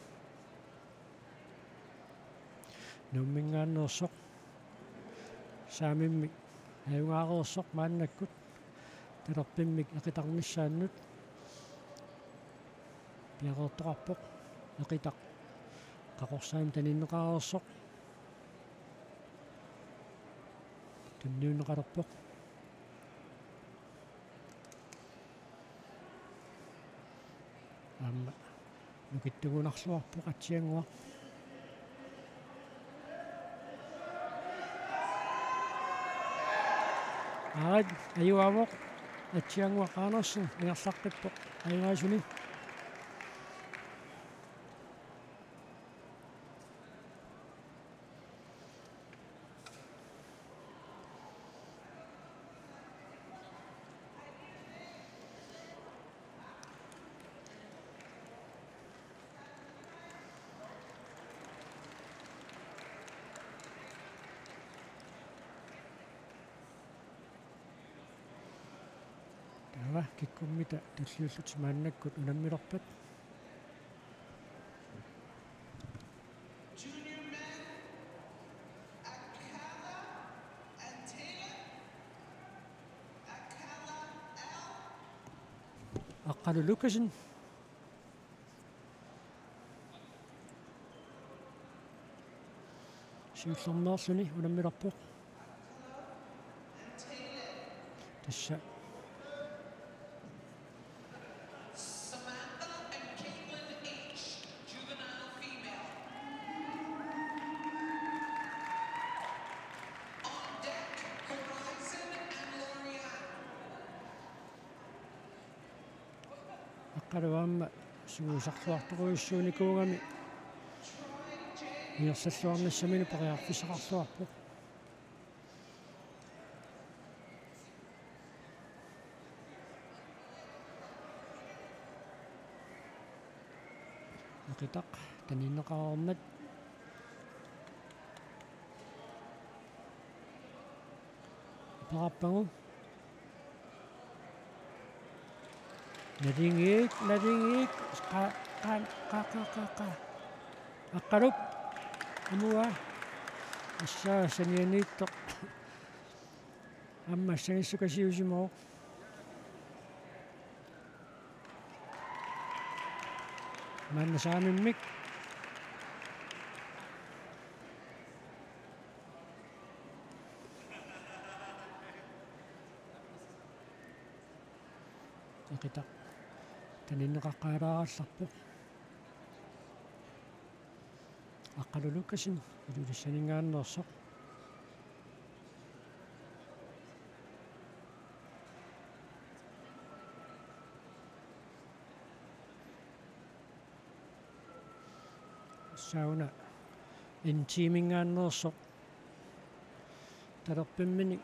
nummingaannersoq saamimmik ajungaareersoq maannakkut talerpimmik eqitarnissaannut piaqertoqarpoq eqitaq qaqorsaam taninneqaareersoq tunniunneqalerpoq aamma nukittugunarluarpoq atsianguaq aarat ajuavoq atsianguaq Andersen ingerlarqippoq ajungaasuni kikkummita tulliullut maannakkut unammilerpat Aqqalu Lukasen siullerneerluni unammilerpoq tassa aqqaluaamma suusarluartoruissuunikuungami inersalluarnissamini pariarfisaqarluarpoq eqitaq taninneqaarmat parappangu Nadingik qa aqqalup amua assaa sanianiittoq amma assanissukasiusimooq maanna saamimmik eqitaq taninneqaqqaalaarallarpoq aqqalu Lukasen ilulissaningaannersoq sauna intiimingaannersoq talerpimminik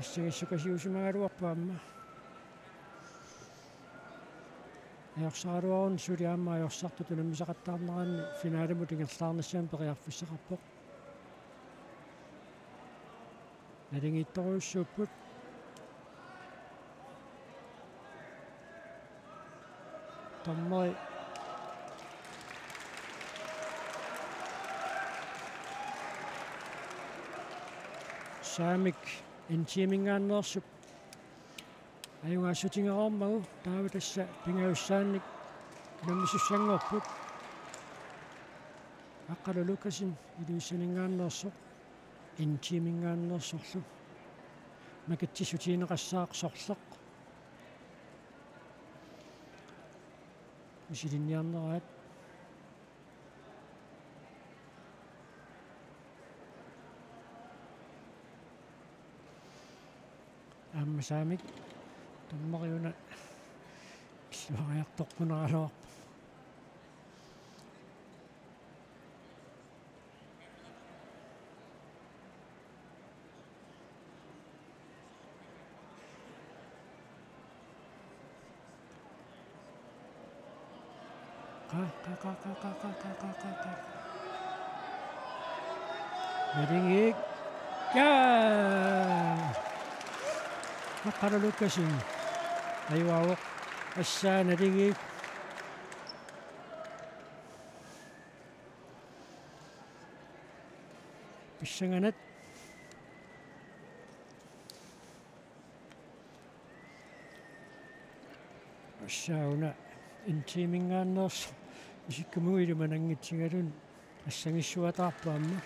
assagissukasiusimagaluarpaamma ajorsaruarun suliaamma ajorsaartut unammisaqattaarneraanni finaalimut ingerlaarnissaam periarfissaqarpoq nalingiittoruissuupput tommeri saamik intiimingaanneersup ajungaassutingeroormagu taavu tassa pingaussaannik unammisussanngorput aqqalu Lukasen iluissaningaannersoq intiimingaannersorlu makitsissutiineqassaaqsorleq misilinniarneraat aamma saamik tammariuna kissuariartoqquneraloq qa Medingik. Ja. Naqarulukasin. Ayuawuq. Assaa Medingik. Pissanganat. Assauna intimingaannersu isikkamuilu manangitsigalun assangissuataarpuamma.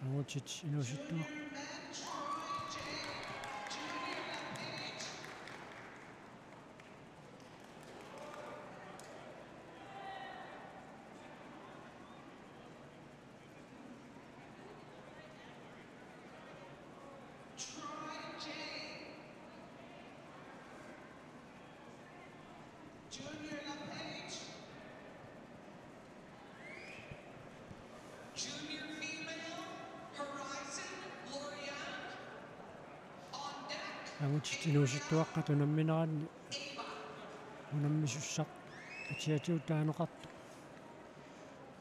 Angutsit inusittuaq. Angutsit inusittuaqqa tunammineranni unammissussaq atiatiu taanoqartu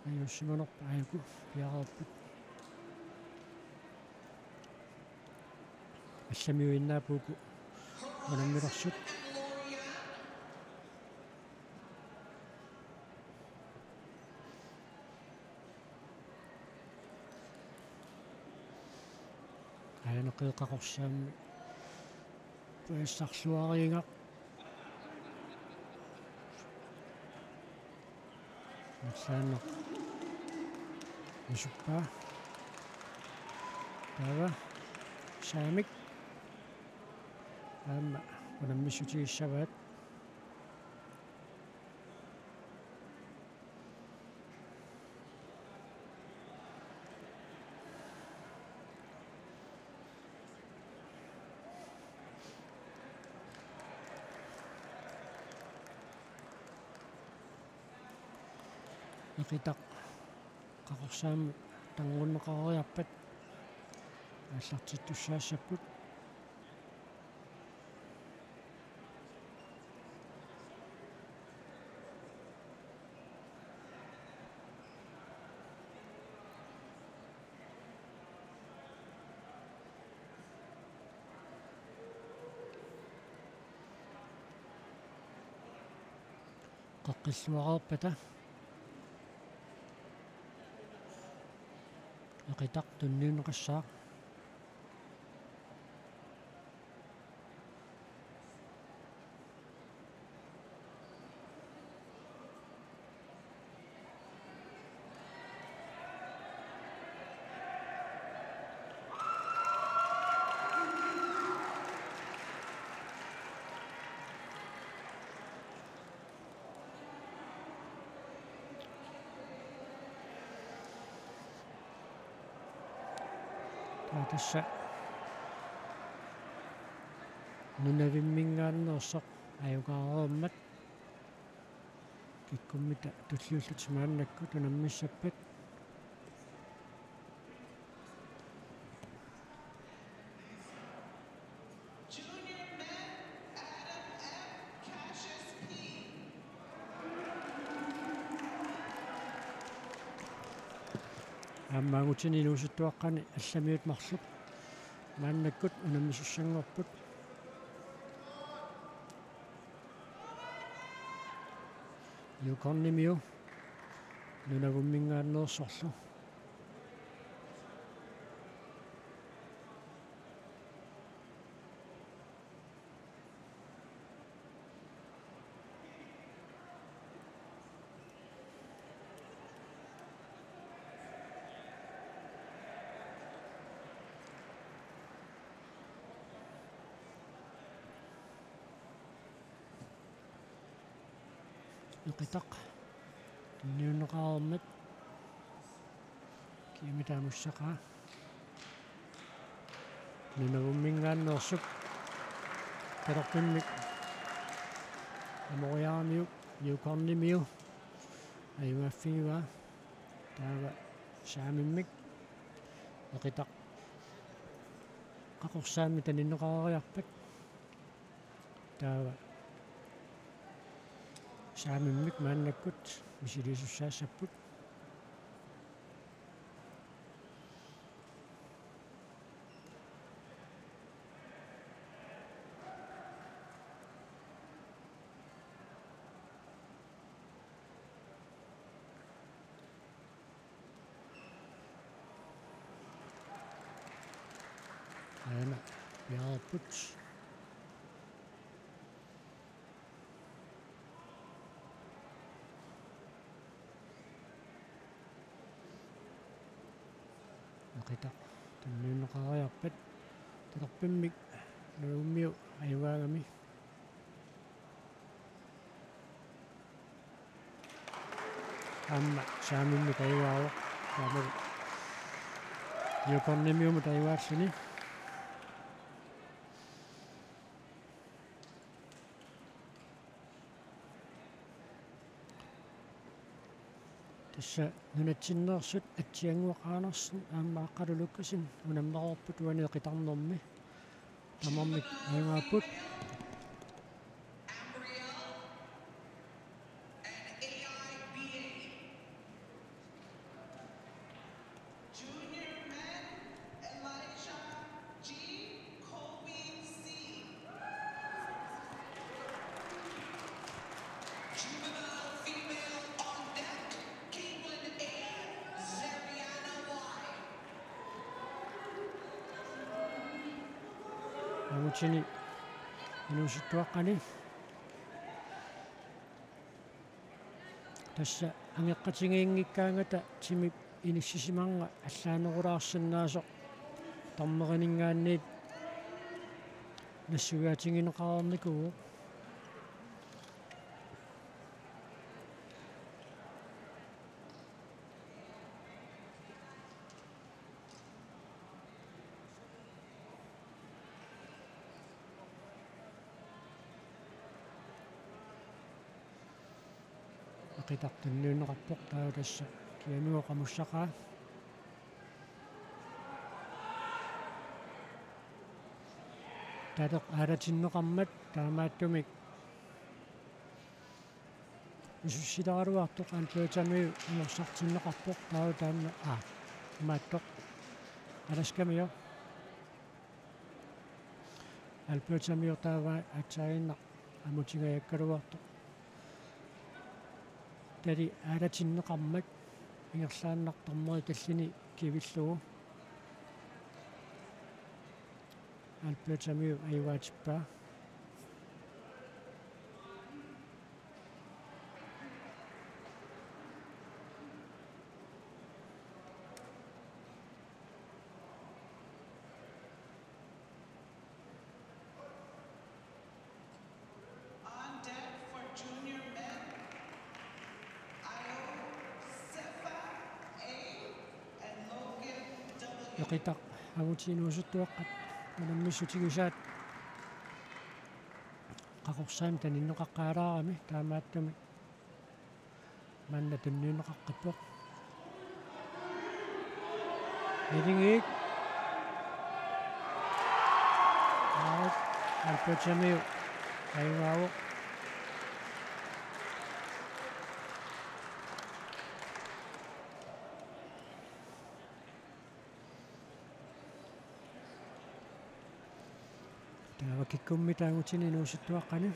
ayussimanerpa ayuku piaqarput allamiuinnaapuuku unammilersut ayaneqiiqaqorsaammi puissarsuariingaq nassaanneq nisuppaa taava saamik aamma unammissutigissavaat iqitaq qaqorsaammi tangunneqariarpat аллартиттуссаассаппут qaqqilluaqarpata iqitaq tunniuneqassaaq tässä nunavimmingaanneersoq ajuqaaruummat kikkummita tulluullutimaannakku tunammissappat ааммаагутини илууситтуаққани алламиут марлук мааннаккут унаммисуссангорпут юкорнимиу нунагуммингааннеерсорлу iqitaq tunniuneqaarmat Kiamitamussaqa ninagummingaannersuk talerpimmik amoriaramiu yuukornimiu ayuaffiguа taava saamimmik eqitaq qaqorsaammi taninneqarariarpak taava saamimmik maannakkut misilisussaassapпут aana piarput eqitaq tanniunneqariarpat talerpimmik nuummiu ayuaagami amma saamimmik ayuaaruq taamagu yuukornimiumut ayuaassini тасса нунатсиннерсут атсиангуақаанерсин аамааққалулуккасин унаммерорпут уанеқитарнэрми тамармик аюгааппут амутсини инуситтуаққани тасса ангеққатингиингиккаангата тимип иниссисиманга аллаанерулаарсинаасоқ тармеринингаанниит нассугаатингинеқарерникугу eqitaqtanniunneqarpoq taa tassa kianuoqamussaqaa tateq aalatinneqarmat taamaattumik isussitaraluartoq aantuatamiu inersartinneqarpoq taa taanna maattoq alaskamior alpuatamior taava atsaarinnaq amutigajakkaluartoq tali aalatinneqarmak ingerlaannartarmeri tallini kivillugu alpuatamiu ayuaatippaa eqitaq agutiinuusuttuaqqat unammissutigussaat qaqorsaam taninneqaqqaalaarami taamaattumi manna tunniunneqaqqippoq nilingik alpuatamiu ayugaavoq taava kikkummi taangutini inuusittuaqqani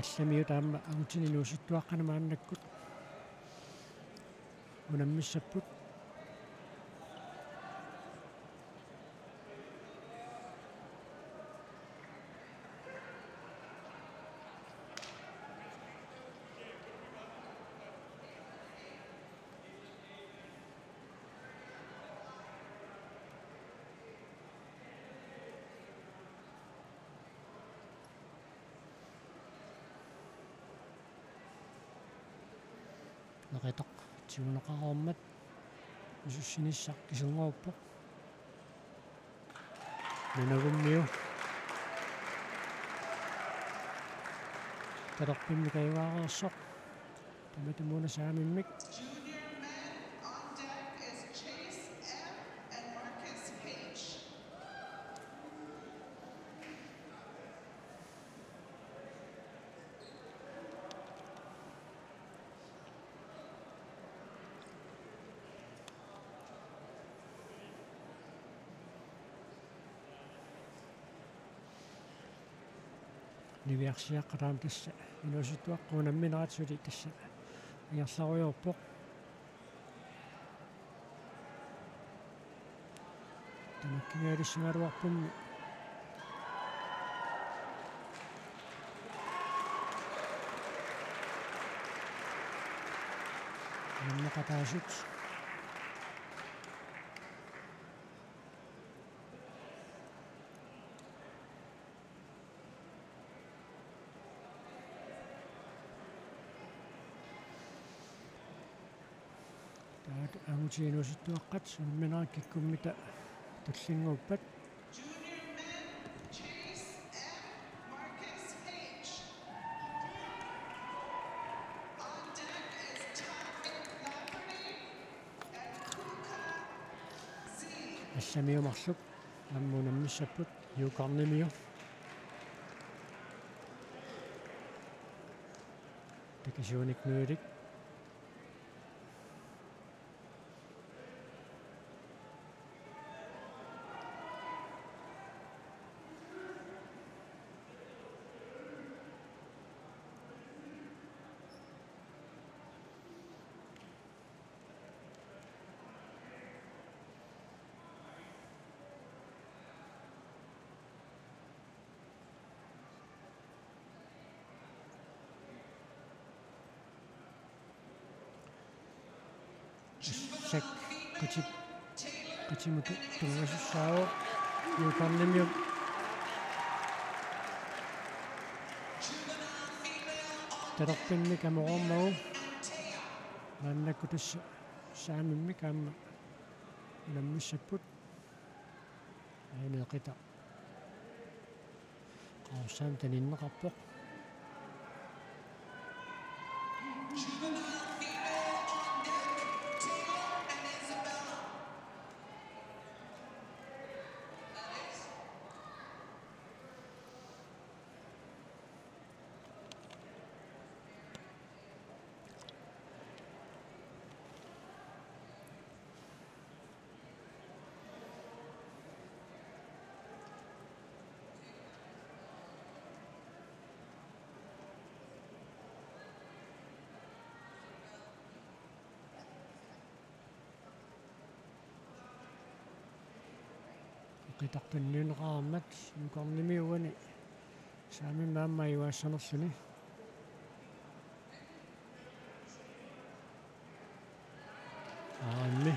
allamiu taamma agutini inuusittuaqqani maannakkut unammissapput neqitaq tigunaqarormat isussinisaq kisunguuppoq nanagummiu talerpimmi kayuaareersoq tamatamuna saamimmik niviarsiaqqaraam tassa inuusuttuaqquunamminarat tassa iarlaruyorpoq tamakkingaalissungaluarpummi namnaqataasut angutiinuusuttuaqqat sunminarakikkummita tullinguuppat assamiumarluk ammunammissapput yuukarnimiu takisuuniknuilik sak kutimutu tungasussaao yuukarnimiu talerpimmi kamoqormagu naannakku tassa saamimmi kaamma nammissapput aineeqita qaarsaam taninneqarpoq qitartunniuneqarammat yuukarnimiuani saamimmaamma iuaassanerluni aarammi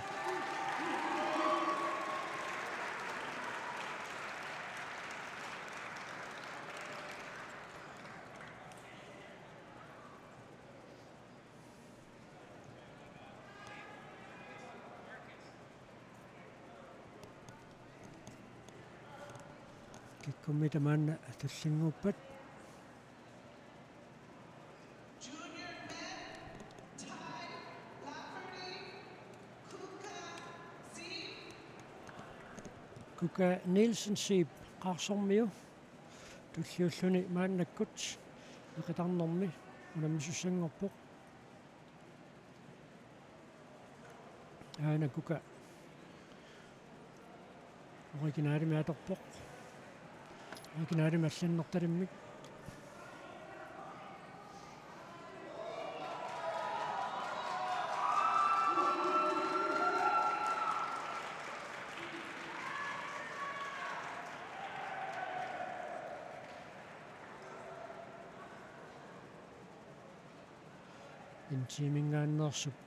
kikkummita maanna tullinguuppat Kuka Nielsen siip qaarsormiu tulliulluni maannakkut iqitarnermi unammisussanngorpoq aana kuka originaalimi atorpoq originaalimi allannertalimmik intiimingaanneersup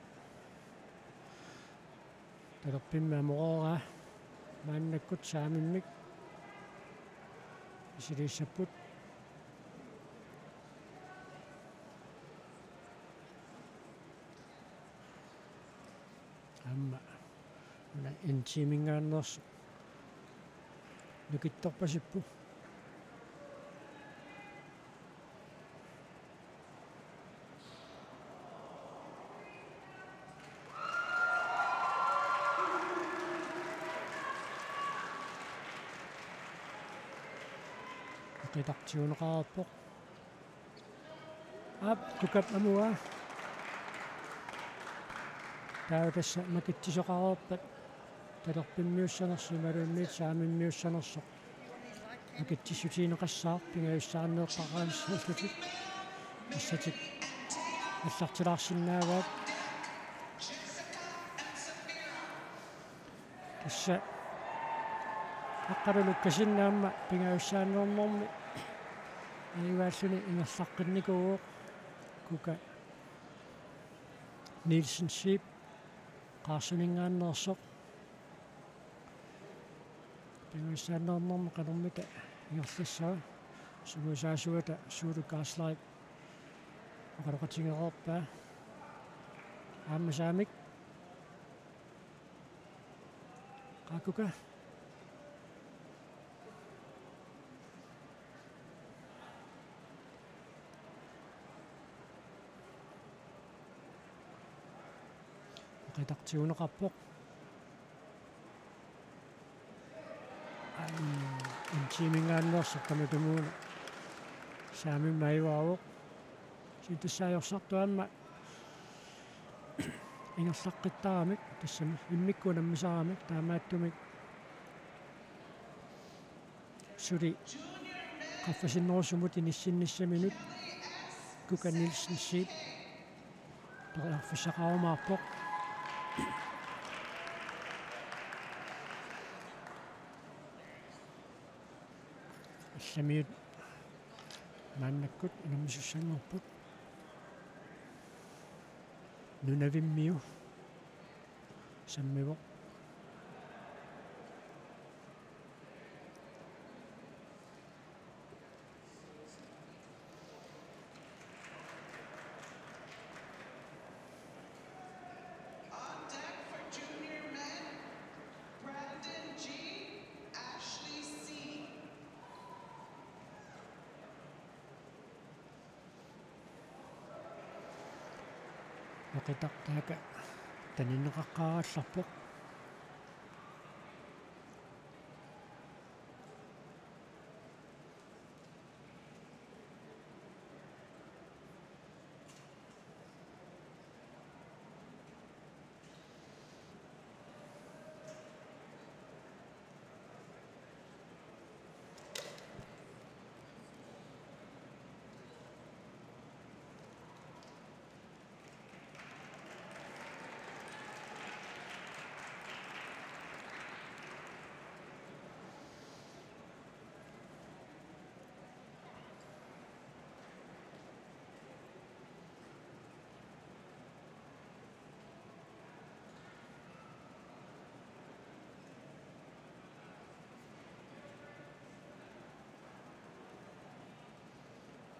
talerpimma amoqoraa maannakkut saamimmik isiliissapput интимингааннерсу нукитторпасиппу qitaqtiuneqarappoq ап кукап амуа таутасса макитсисоқарерпат талерпиммиуссанерсу малуунниит саамиммиуссанерсоқ макитсиссутиинеқассаар пингаюссаарнеэққараалиссааллутик ассатик аллартилаарсиннааваат тасса аққалулуккасиннаамма пингаюссааннернэрми аивааллуни ингерлаққинникуу кука Nielsen Sheep qaarsuningaannersoq пингаюссааннернэрми канэрмита ингерлассаа сумусаасуата суулу Gaslight оқалоқатингеқарпаа ааммасаамик qakuka qitaqtiuneqarpoq интимингааннерсоқ таматумууна саамиммаиваавоқ ситассаajorсартуамма ингерлаққиттарамик тассами иммиккунаммисарамик таамааттумик сури qaffasinnерусумут иниссинниссаминут кука Nielsen Sheep ториарфиссақарумаарпоқ алламиут мааннаккут инаммисуссангорпут нунавиммиу саммиво оқитартаака таниннеқаққаралларпоқ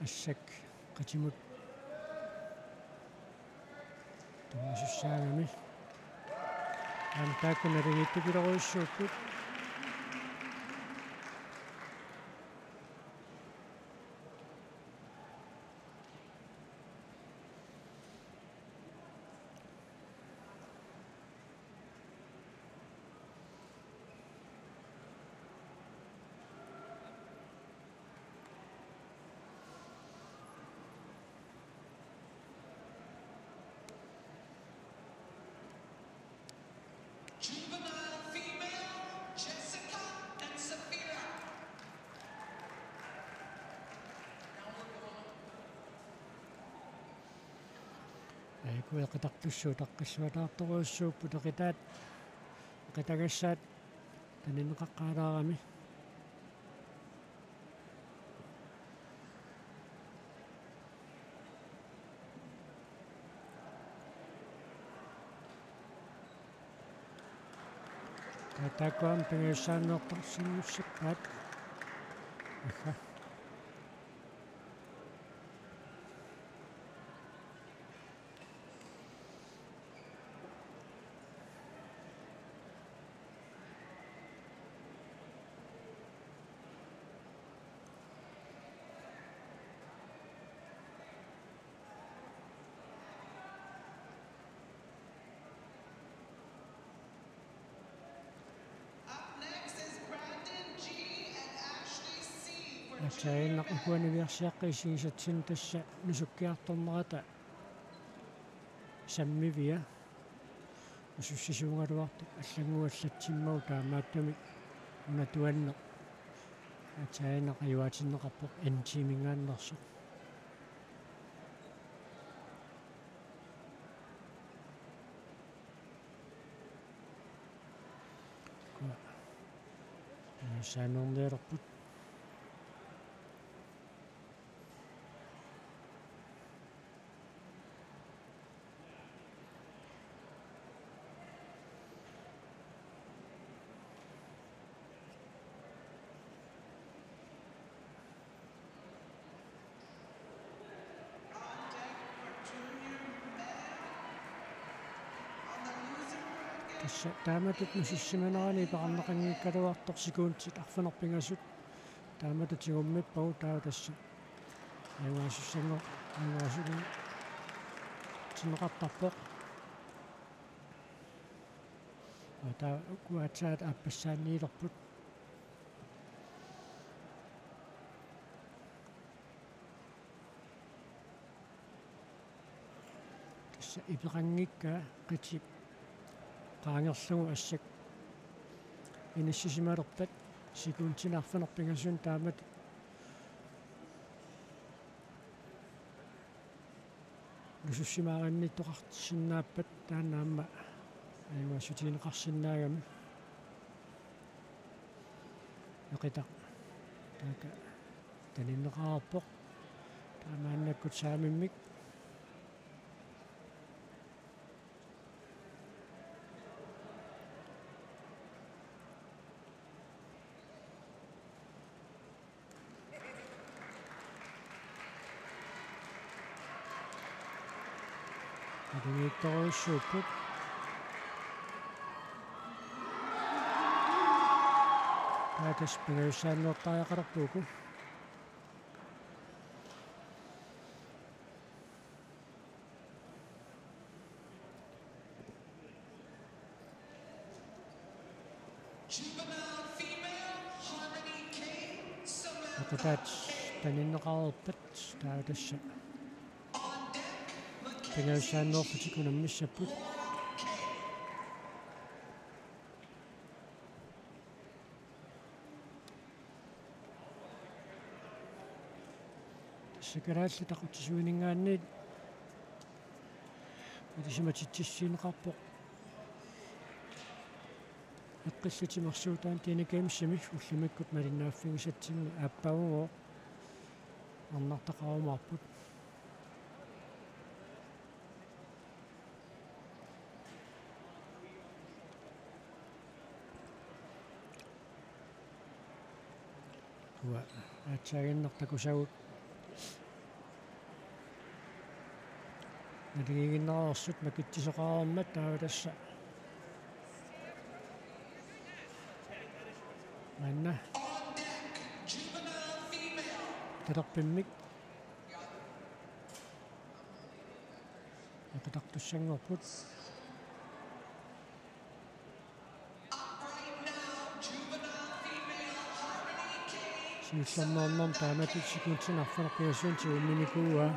ассак qatимут томасуссаагами антааккунаригиттупилеруйссууппут kuiqitaqtussuu taqqissuataartoruussuuppu teqitaat qitagassaat taninneqaqqaalaarami taakkuam pingiussaanneertorsinnussappaat aha атсаиннақ укуанивиарсиаққиссигисатсин тасса нусуккиарторнерата саммивиа усуссисуунгалуарту аллагуаллатсиммау таамааттуми унатуанне атсаиннақ аюатиннеқарпоқ антимингааннерсо саанернеерпут тасса тааматут нусиссиманаани параннақангиккалуарторсикуунтит арфанерпингасут тааматутигуммиппагу таа тасса аюасуссанго аюасулу тинеқартарпоқ таа куатсаат аппассааниилерпут тасса ипеқангикка қитип qaangerlugu assак иниссисималерпат сикуунтинаарфанерпингасуун таамат нусуссимааранниттоқартиссиннааппат таанаама аюасутинеқарсинаагами оқита така таниннеқарпоқ таамааннаккут саамиммик адуитторуссууппут таатас пингаюссааннуортариақарпууку оқитаат таниннеқарерпат таатасса пингаюссааннуорпутикунаммиссаппут тассакалаалли тақутсисуинингаанниит утисиматитсиинеқарпоқ эққиссатимарсуутаан тинекемиссами уллимиккут малиннааффигисатсинни ааппагугоо арнартақарумаарпут уа атсаагиннартакусагут налигигиннераарсут макитсисоқараармат тааватасса манна тараппиммик якатартуссангорпут сиуллернернерм тааматут сикуутсинарфанерпигассуунти умминикууа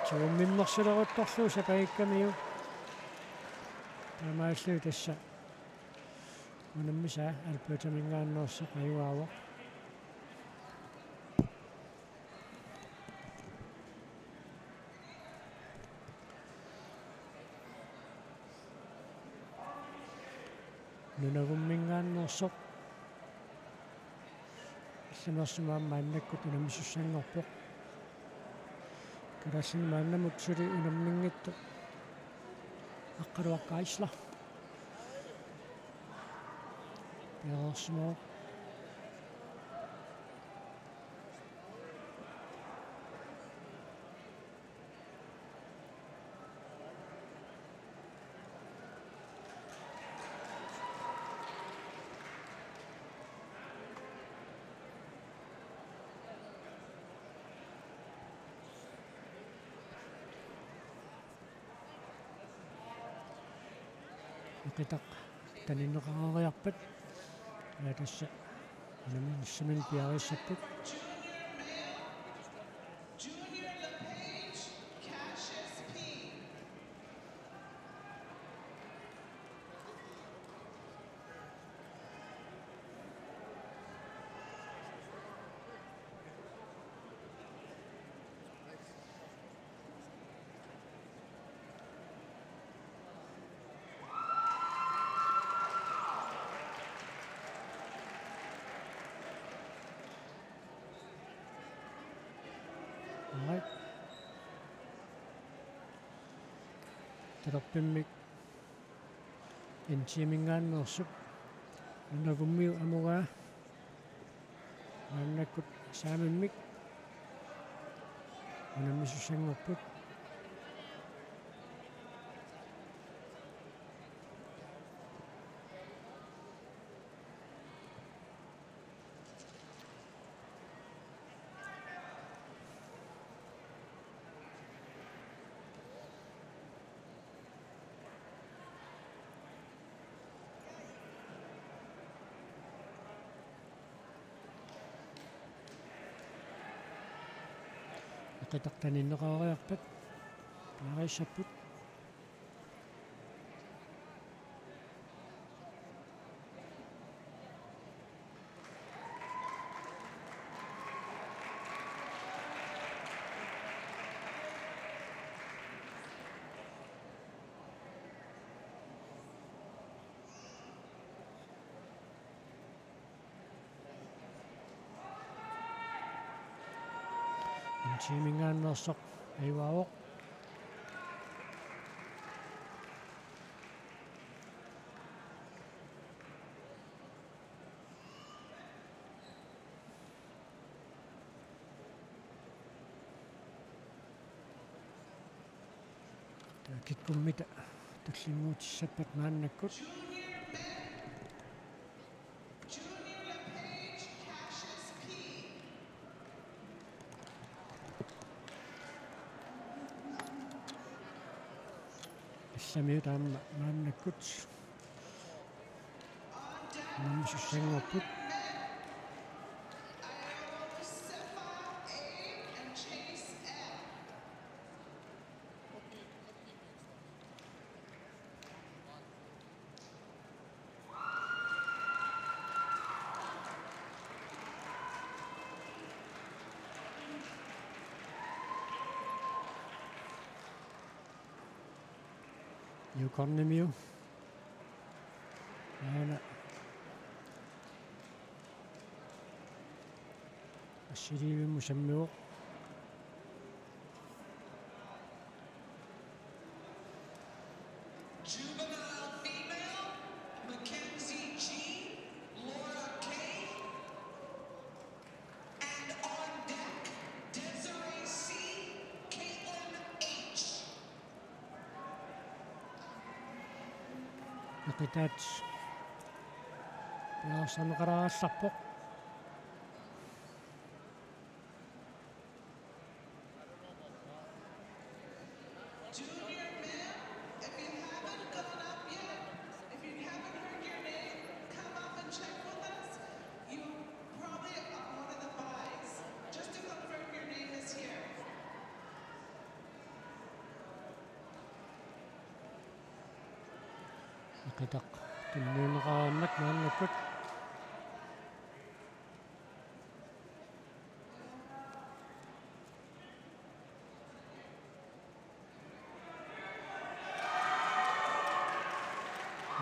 чууммиммерсулерутторлуу сапагиккамиу таамааллуу тасса унаммиса алпуутамингааннерсо қаюаава нунагуммингааннерсо илланерсумааммааннаккут унаммисуссангорпоқ карасин мааннамут сули унаммингитту аққалуаққаисла пиарсмо оқитақ таниннеқарариарпат tässä Semen piarissaput right Terapimmik intimingaannersup navummiu amugaa naannakkut saamimmik unammisussanngorput qitaqtaninneqaariarpat piarissaput intimingaannersoq aivaavoq kitkummita tallinguutissappat naannakkut Samiu taamma naannakkut unammisussanngorput Yukornimiu aana assiliivimmu sammiuq Juvenile female, Mackenzie G, Laura K, and on deck, Desiree C, Caitlin H. Naqitat piarsanneqararallarpoq Junior men, if you haven't gone up yet, if you haven't heard your name, come up and check with us. You probably are one of the buys, just to confirm your name is here. naqitaq tunniuneqarannak naannakkut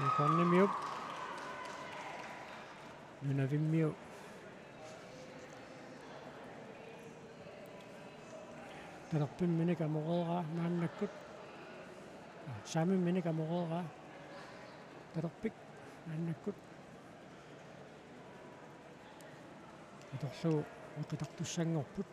Yukornimiup nunavimmiu talerpimminik amoqeeraa naannakkut saamimminik amoqeeraa talerpik naannakkut atorlugu uqitartussanngorput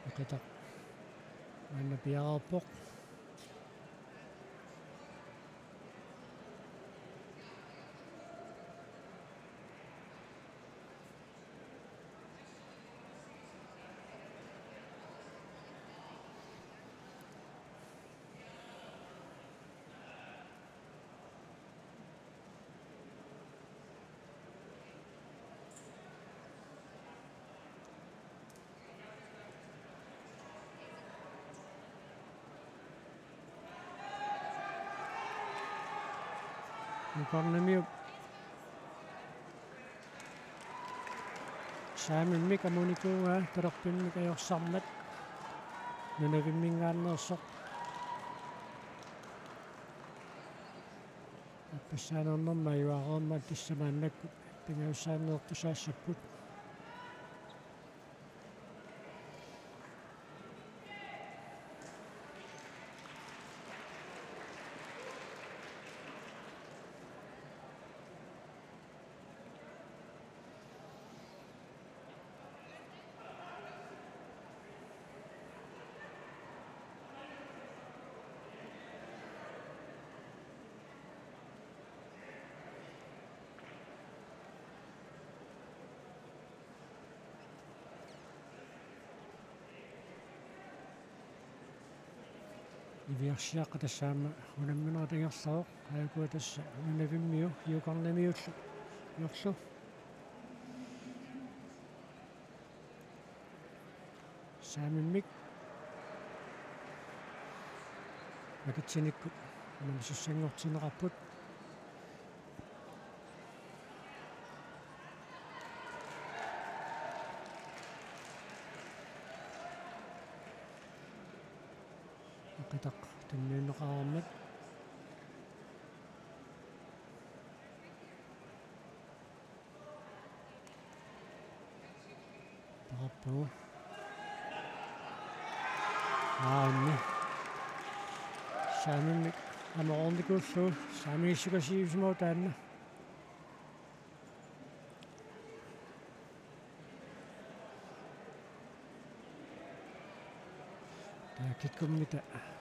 uqitaq anna piararpoq Yukornamiup saamimmik amunikuunga talorpimmik ajorsaarmat nunavimmingaannersoq аппассааnernerma юаареерма тиссамааннаккут пингауссааернеэртусаассаппут ивиарсиаққа тассаама унамминератангерлароқ аякуа тасса унавиммиу юкорнамиуллу йорлу saamimik makitsinikkut намсуссангортинеқарпут qitaq tunniunneqararmat parappu аанни saamimik амоорникууллу saamiissukasiivисмау таанна таакиккуммита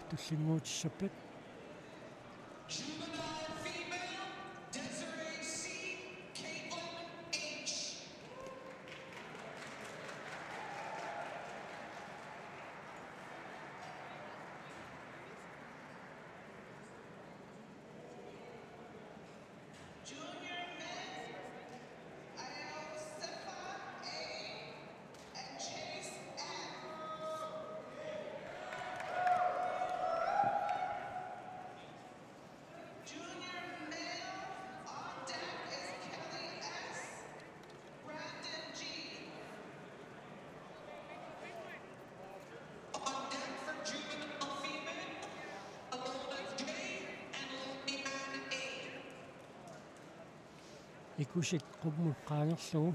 туллингуутиссаппат Juvenile female, Desiree C. Caitlin H. Junior men, Iosefa A. and Chase F. Junior male, on deck is Kelly S. Brandon G. On deck for juvenile female, Alona J. and Lonely Man A. икусик qummu qaangerlugu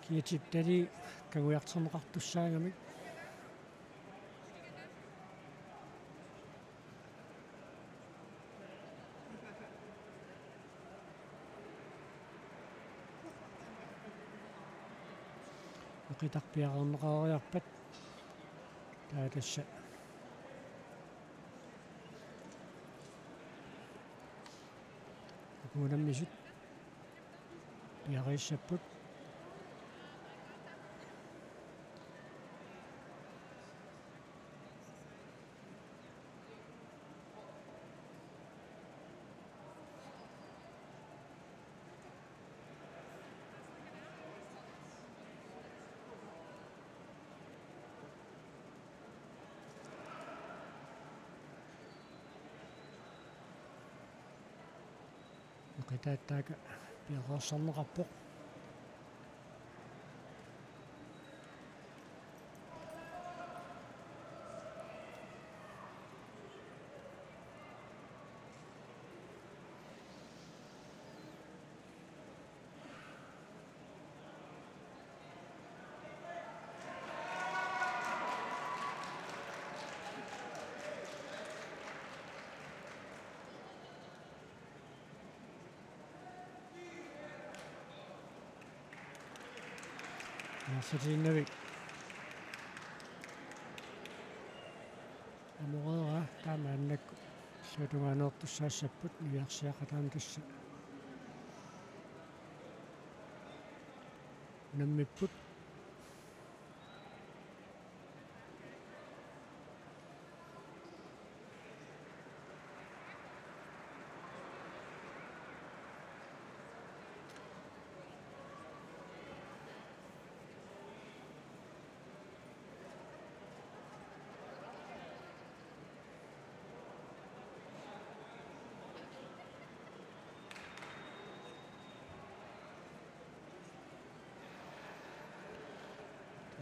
kiatittali kaguiarterneqartussaagamik iqitarpiaqerneqaariarpat taatassa akuunammisut piariissapput iqitaattaaka piaqersarneqarpoq Satiinavik амореера таамааннакку суутугааneertussaassapпut ниарсиақатаам тасса наммиппут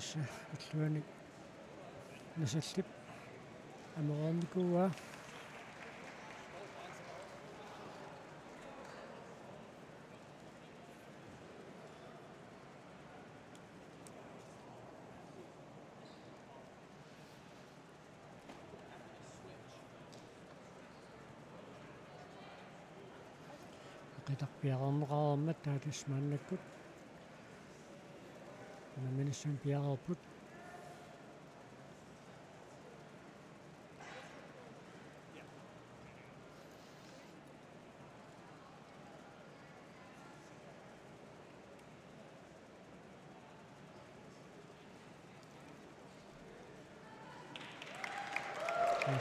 Assa illuani nasallip amorornikua qitaqpiaqarneqarammat taatasmaannakkut naminassan piaqarput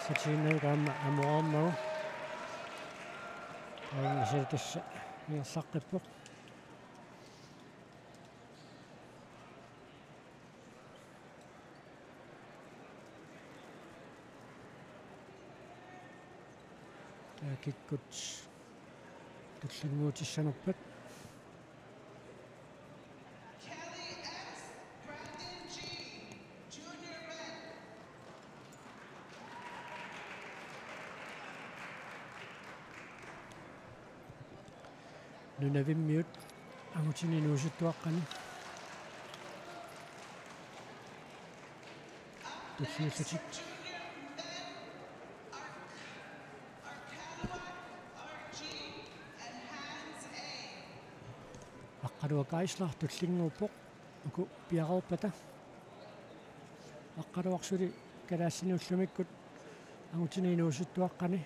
Sachiinaagaama amorormagu aingasiitassa iерсаққиппоқ таакиккут туллимуутиссанерпат Kelly X, Brandon G, Junior Men. нунавиммиут агутиниnuusuttuaqqani туллиуллутик Junior Men are Cadillac RG and Hans A. аққалуакаислар туллингууппоқ уку пиақарпата аққалуарсули калаассиниуллумиккут агутиниnuusuttuaqqani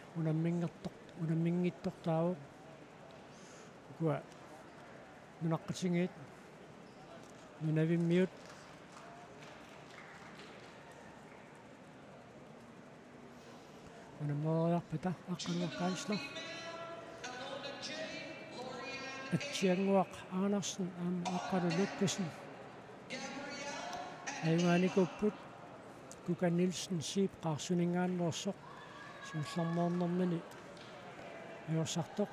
унаммингиттортааву укуа нунаққатингиит нунавиммиут унаммориарпата аққалуакаислар атсиангуақ аанарсен аама аққалу луккасен айвааникуппут кука нилсен сип қарсунингааннерсоқ суллармоорнэрмани аёрсартоқ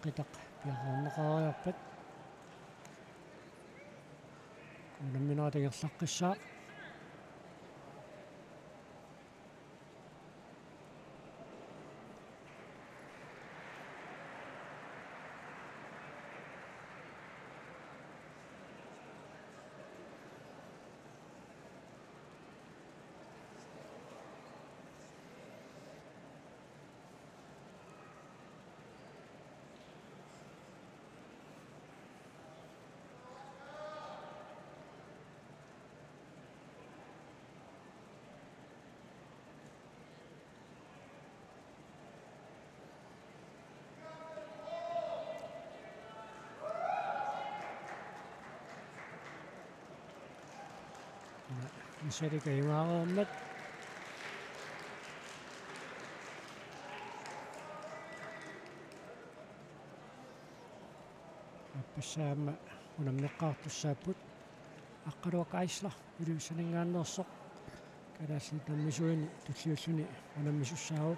qitaq piaqarneqariarpat unamminaatigerlaqqissaa Nisarika imaaruarnat аппассаама унаммеққартуссааппут аққалуакаисла илуссанингааннерсоқ калаалли таммисуини туллиуллуни унаммисуссаагу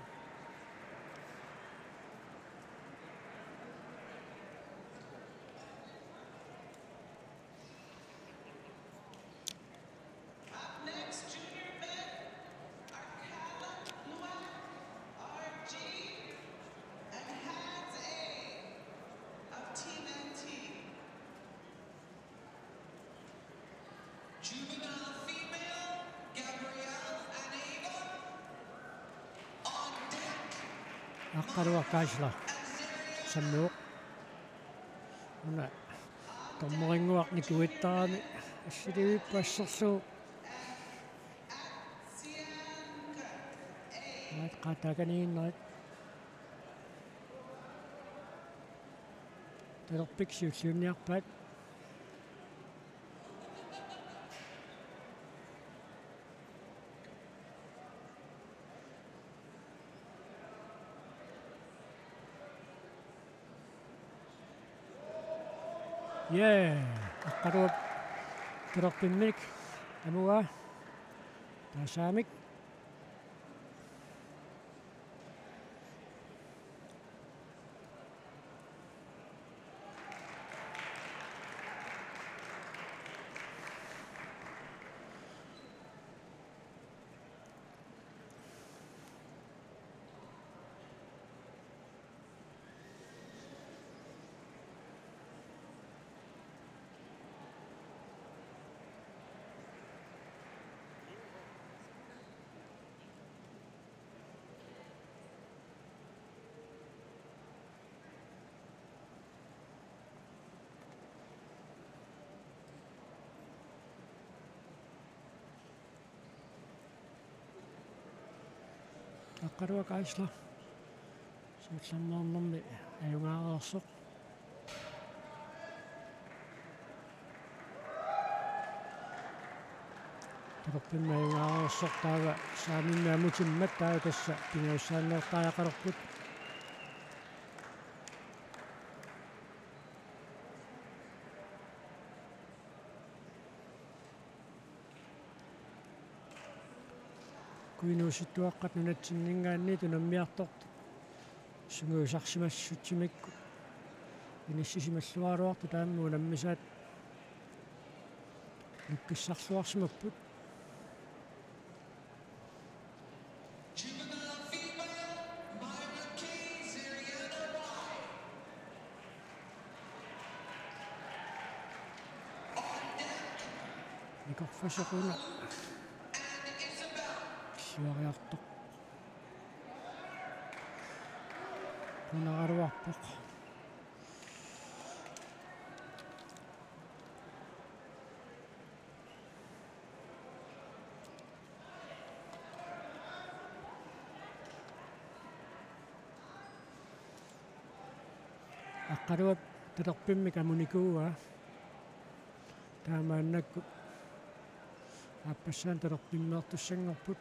Next, Junior Men are Cadillac RG and Hans A of Team NT. Juvenile female, Gabrielle and Ava on deck. аққалуакаисла саммуоқ уна томморингуарникуиттарами ассиливиппассерлуу Right, qataaganiinnerit talerpiksiulliunniarpaat Аққаруап тирорпиммик амуа таасаамик аққаруак аисла суулламмаарнэрми аюнгаареерсоқ тирорпимма аюнгаареерсоқ таава саамимми амутиммат таава тасса пингауссааннеэртааяқалерпут kuinuusittuaqqat nunatsinningaanni tunammiartort sunguusarsimassutsimikku inissisimаллуалуарту таамму наммисаат нуккиссарлуарсимаппут никорфасоқуна сиариарто кунагаруарпоқ аққаруап талерпиммик амуникууа таамааннакку аппассаан талерпиммеэртуссангорпут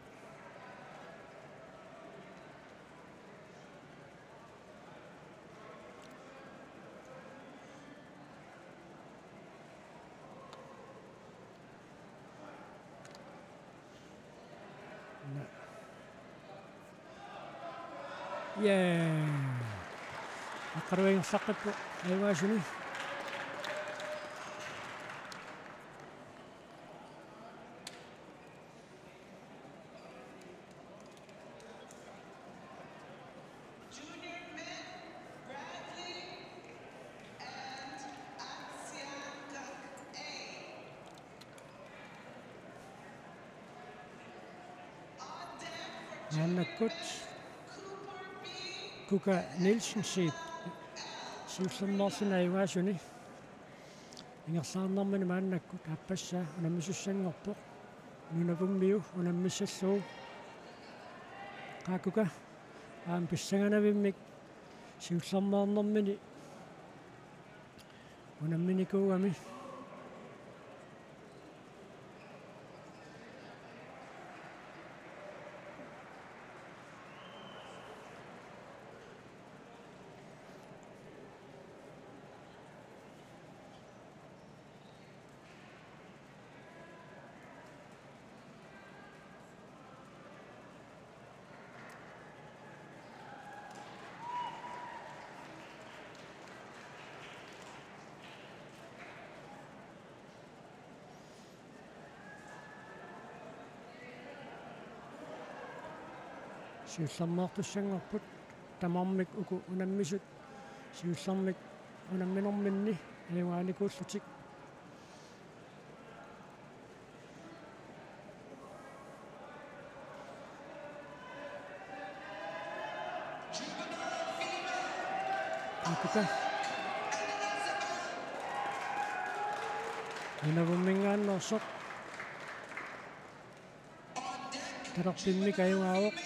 аққаруингсаққиппу айваасуни Junior men, Bradley and Aksiangak A. On deck for нааннаккут Cooper B. кука нилсен сип сууллернерсина айваасуни ингерлаарнэрмани мааннаккут аппассаа унаммисуссангорпоқ нунавуммиу унаммиссаллуу qaakkuka аам писсаганавиммик сиуллермаарнэрмини унамминикуугами сиуллермаартуссангорпут тамармик уку унаммисут сиуллермик унамминэрминни аюнгааникууллутик qaakkuka нунавуммингааннерсоқ талерпиммик аюнгаавоқ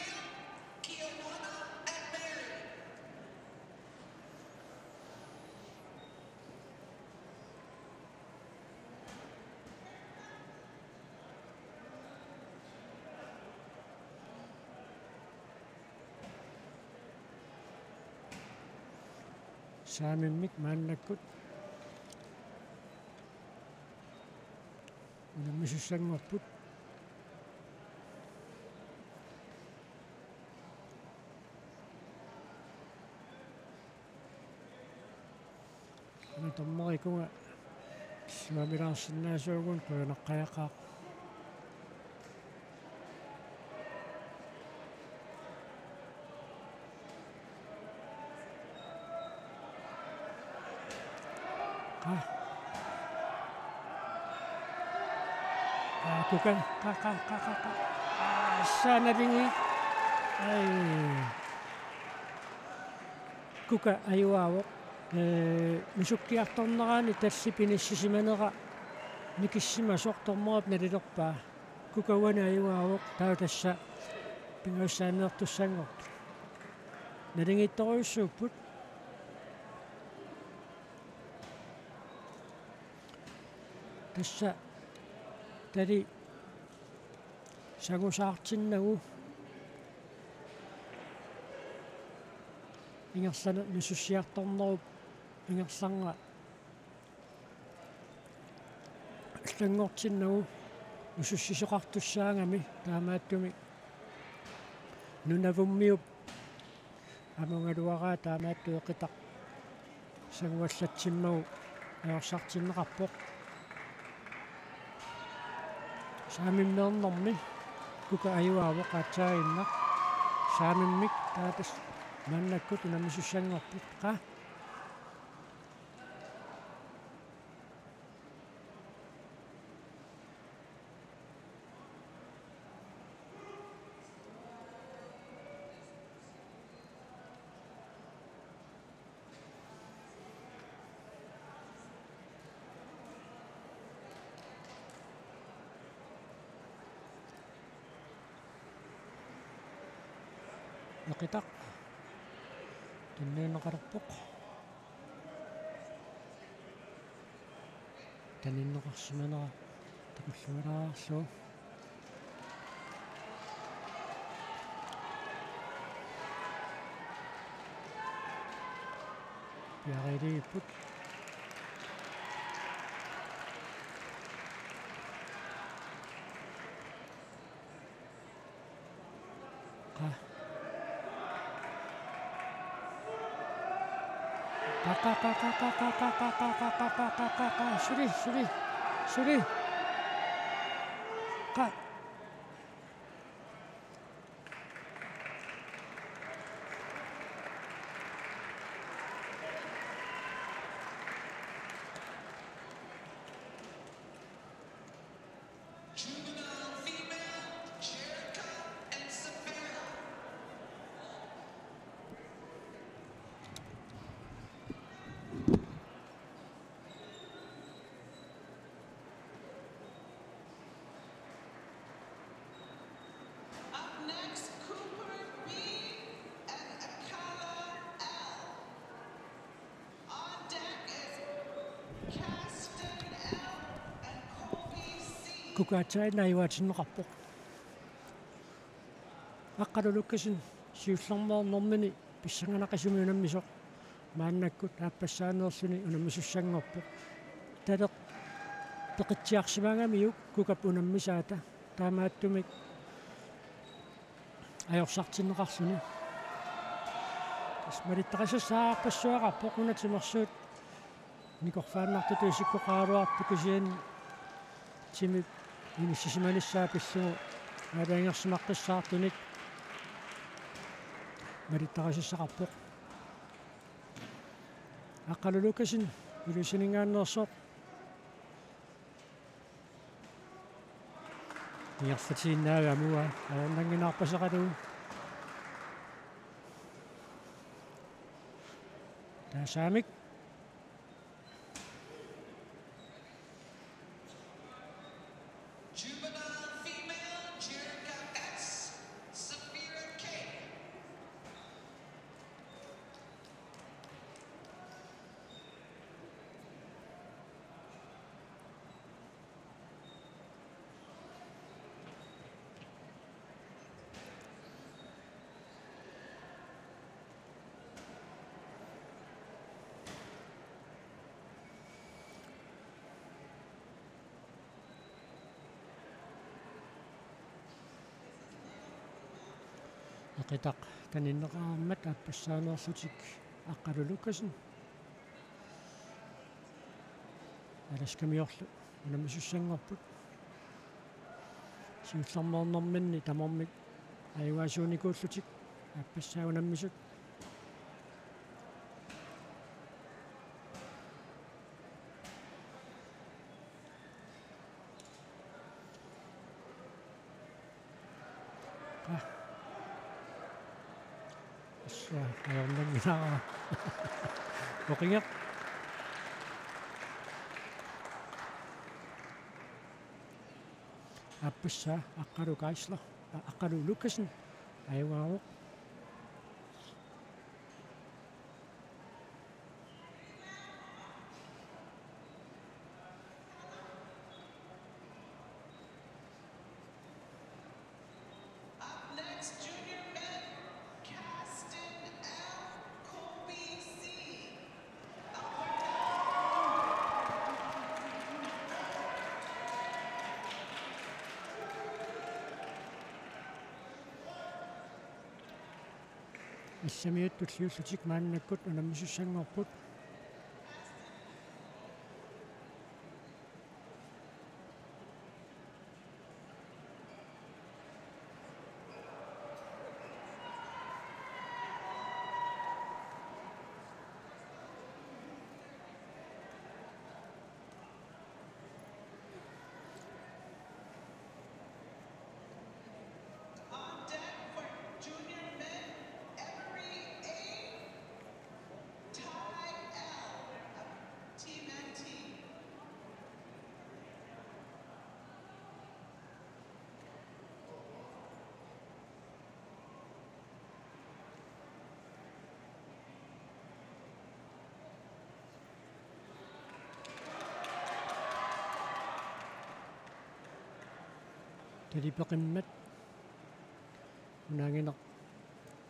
saamimik maannakкут унаммисуссангорпут томмарикунга симамилаарсинаасуугун куянаққаяқаа kukan saanaringi ai kuka ayuaavoq misukkiartorneraani tassipinissimanera nikissimasoq tormerap nalilerpaa kukauani ayuaavoq taa tassa pinguissaaneertussanngortu nalingittoriussuupput tassa tali sagusaartinnagu ingersana nisussiartornerup ingersanga иллангортиннагу нусуссисоқартуссаангами таамааттуми нунавуммиуп амунгалуараа таамааттуеқитақ сагуаллатсиммагу аерсартиннеқарпоқ saamimmeernermi kuka ayuaavoq qaatsaagimma saamimmik taatas mannakkut unamisussangorput qa Nakitaq tinniinneqalerpoq taninneqarsimanera takullualaarlu piariliipput qa Suri. Qa. Juvenile female, Jerica and Savannah. Up next, Cooper B and Akala L. On deck is Caston L and Colby C. Kukaatsaainaiuatinneqarpoq аққалулуккасин сиуллэрмоорнэрмини писсанганақисуми унаммисоқ мааннаккут ааппассаанеерсуни унаммисуссангорпоқ талеқ пеқитсиарсимаагамиук кукап унаммисаата таамааттумик аёрсартиннеқарсуни смалиттақасассаарпассуақарпоқ унатимерсуут никорфааннартуту исиккоқаалуарту кисиан тими иниссисиманиссаа писсугу аалаангерсимаққиссаартуник малиттақасассақарпоқ аққалулукасин илусинингааннерсоқ иерфатииннаагамуа аернангинаарпасақалуу таасаамик Juvenile female, Jerica S. Safira K. qitaq taninneqaarmat appassaanerlutik aqqalulukasin alaskamiorlu unamissussangorput siullarmoornerminni tamormik ayuaasuunikuullutik appassaaunammisut ayornanginaa oqingeq appassa aqqalukaisla aqqalulukasin ayuaaruq Up next, junior men, Caston L. Colby C. иссамиуттуллиуллутик мааннаккут унаммисуссангорпут On deck for junior men, Emery A. Ty L. of Team NT. талипеқиммат унаангинеқ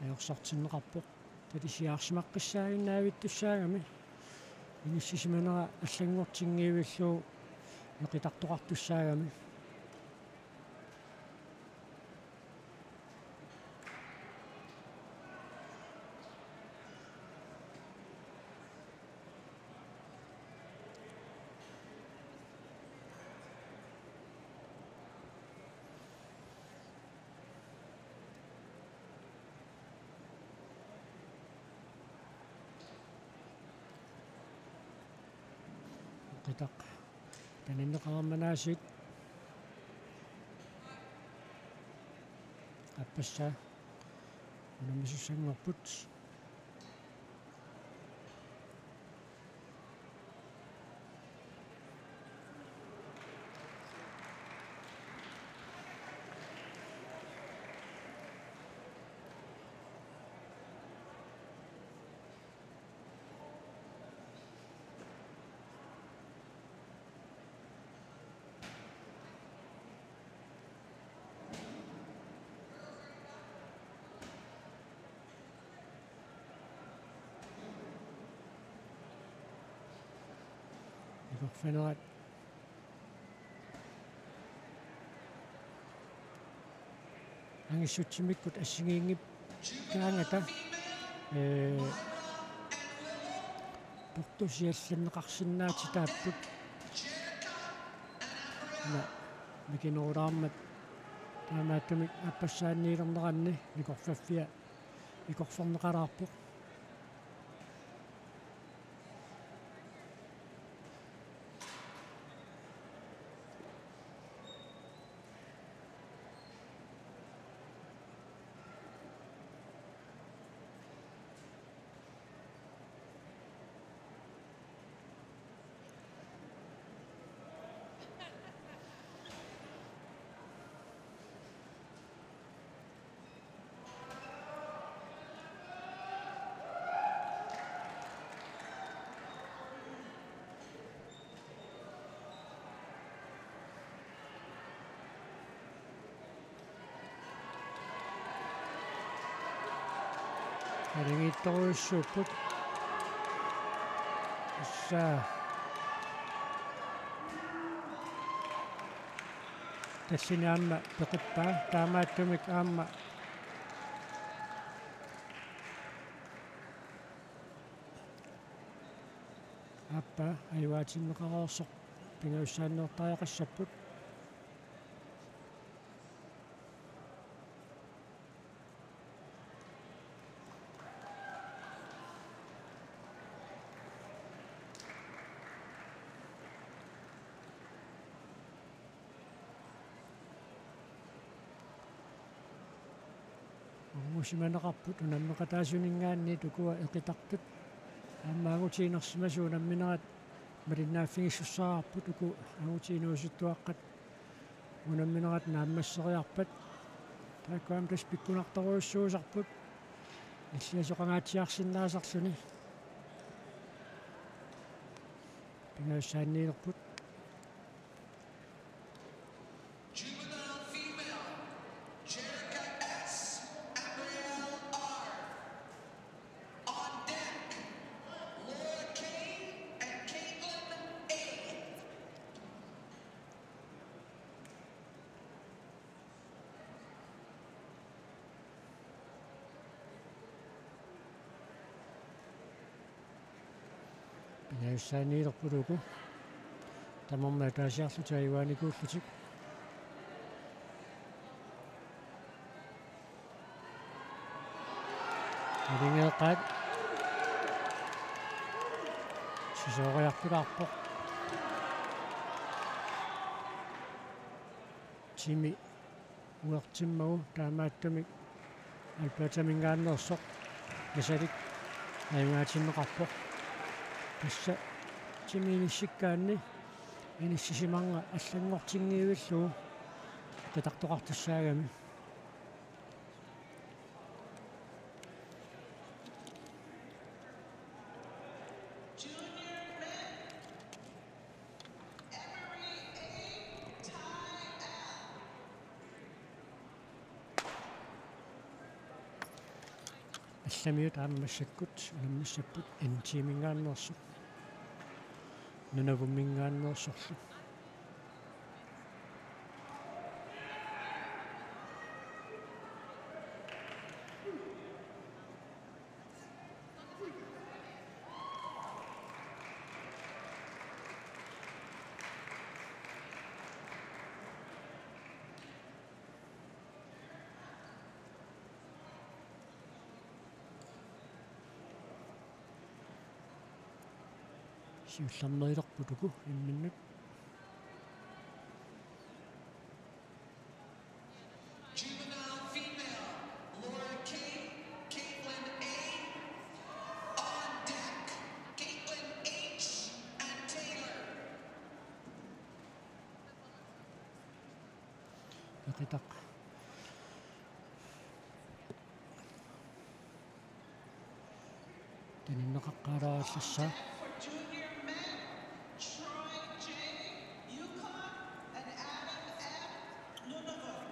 аёрсартиннеқарпоқ талисиаарсимаққиссаагиннаавиттуссаагами иниссисиманера аллангуортингиивиллуу неқитартоқартуссаагами qitaq taninneqaarmanaasik appassa unamisussangorput iqorfanerat angissutimikkut assigiingip kaangata portusiallanneqarsinnaati taapput na mikinuulaarmat таамааттумик аппассаанниилернеранни икорфаффиа икорфорнеқалаарпоқ алигиитторуйуссууппут исса тассинаамма пеқиппаа таамааттумик аама паа аюаатиннеқароорсоқ пингауссааннеортариақассаппут мусиманеқарпут унаммеқатаасунингаанни тукуа эқитартут аммаагутиинерсимасуунамминерат малиннааффигиссуссаарпут туку агутиинуусуттуаққат унамминерат нааммассериарпат тааккуам тас пиккунарторуйуссуусарпут иллиасоқангаатсиарсиннаасарлүни пингауссаанниилерпут Juvenile female, Jerica S. Abrielle R. On deck, Laura Kane and Caitlin A. пингауссаанниилерпулуку тамарма таасиарлу таивааникууллутик алингеэққаат сисоориартулаарпоқ тими уертиммагу таамааттамик алпаатамингааннерсоқ насалик аюгаатиннеқарпоқ тасса тиминиссиккаанни иниссисиманга аллангортингиивиллуу qitaqtoqartussаагами Junior men, Emery A. Ty L. алламиут ааммассаккут унаммассаппут интимингааннерсоқ нунавуммингааннерсорлу сиулларнерилерпутуку имминнут Juvenile female, Laura Kane, Caitlin A. On deck, Caitlin H. and Taylor. эқитақ таниннеқаққаалааллассаа For junior men, Troy J. Yukon and Adam M. Nunavut.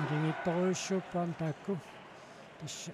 илингитторуйуссууппаам таакку тасса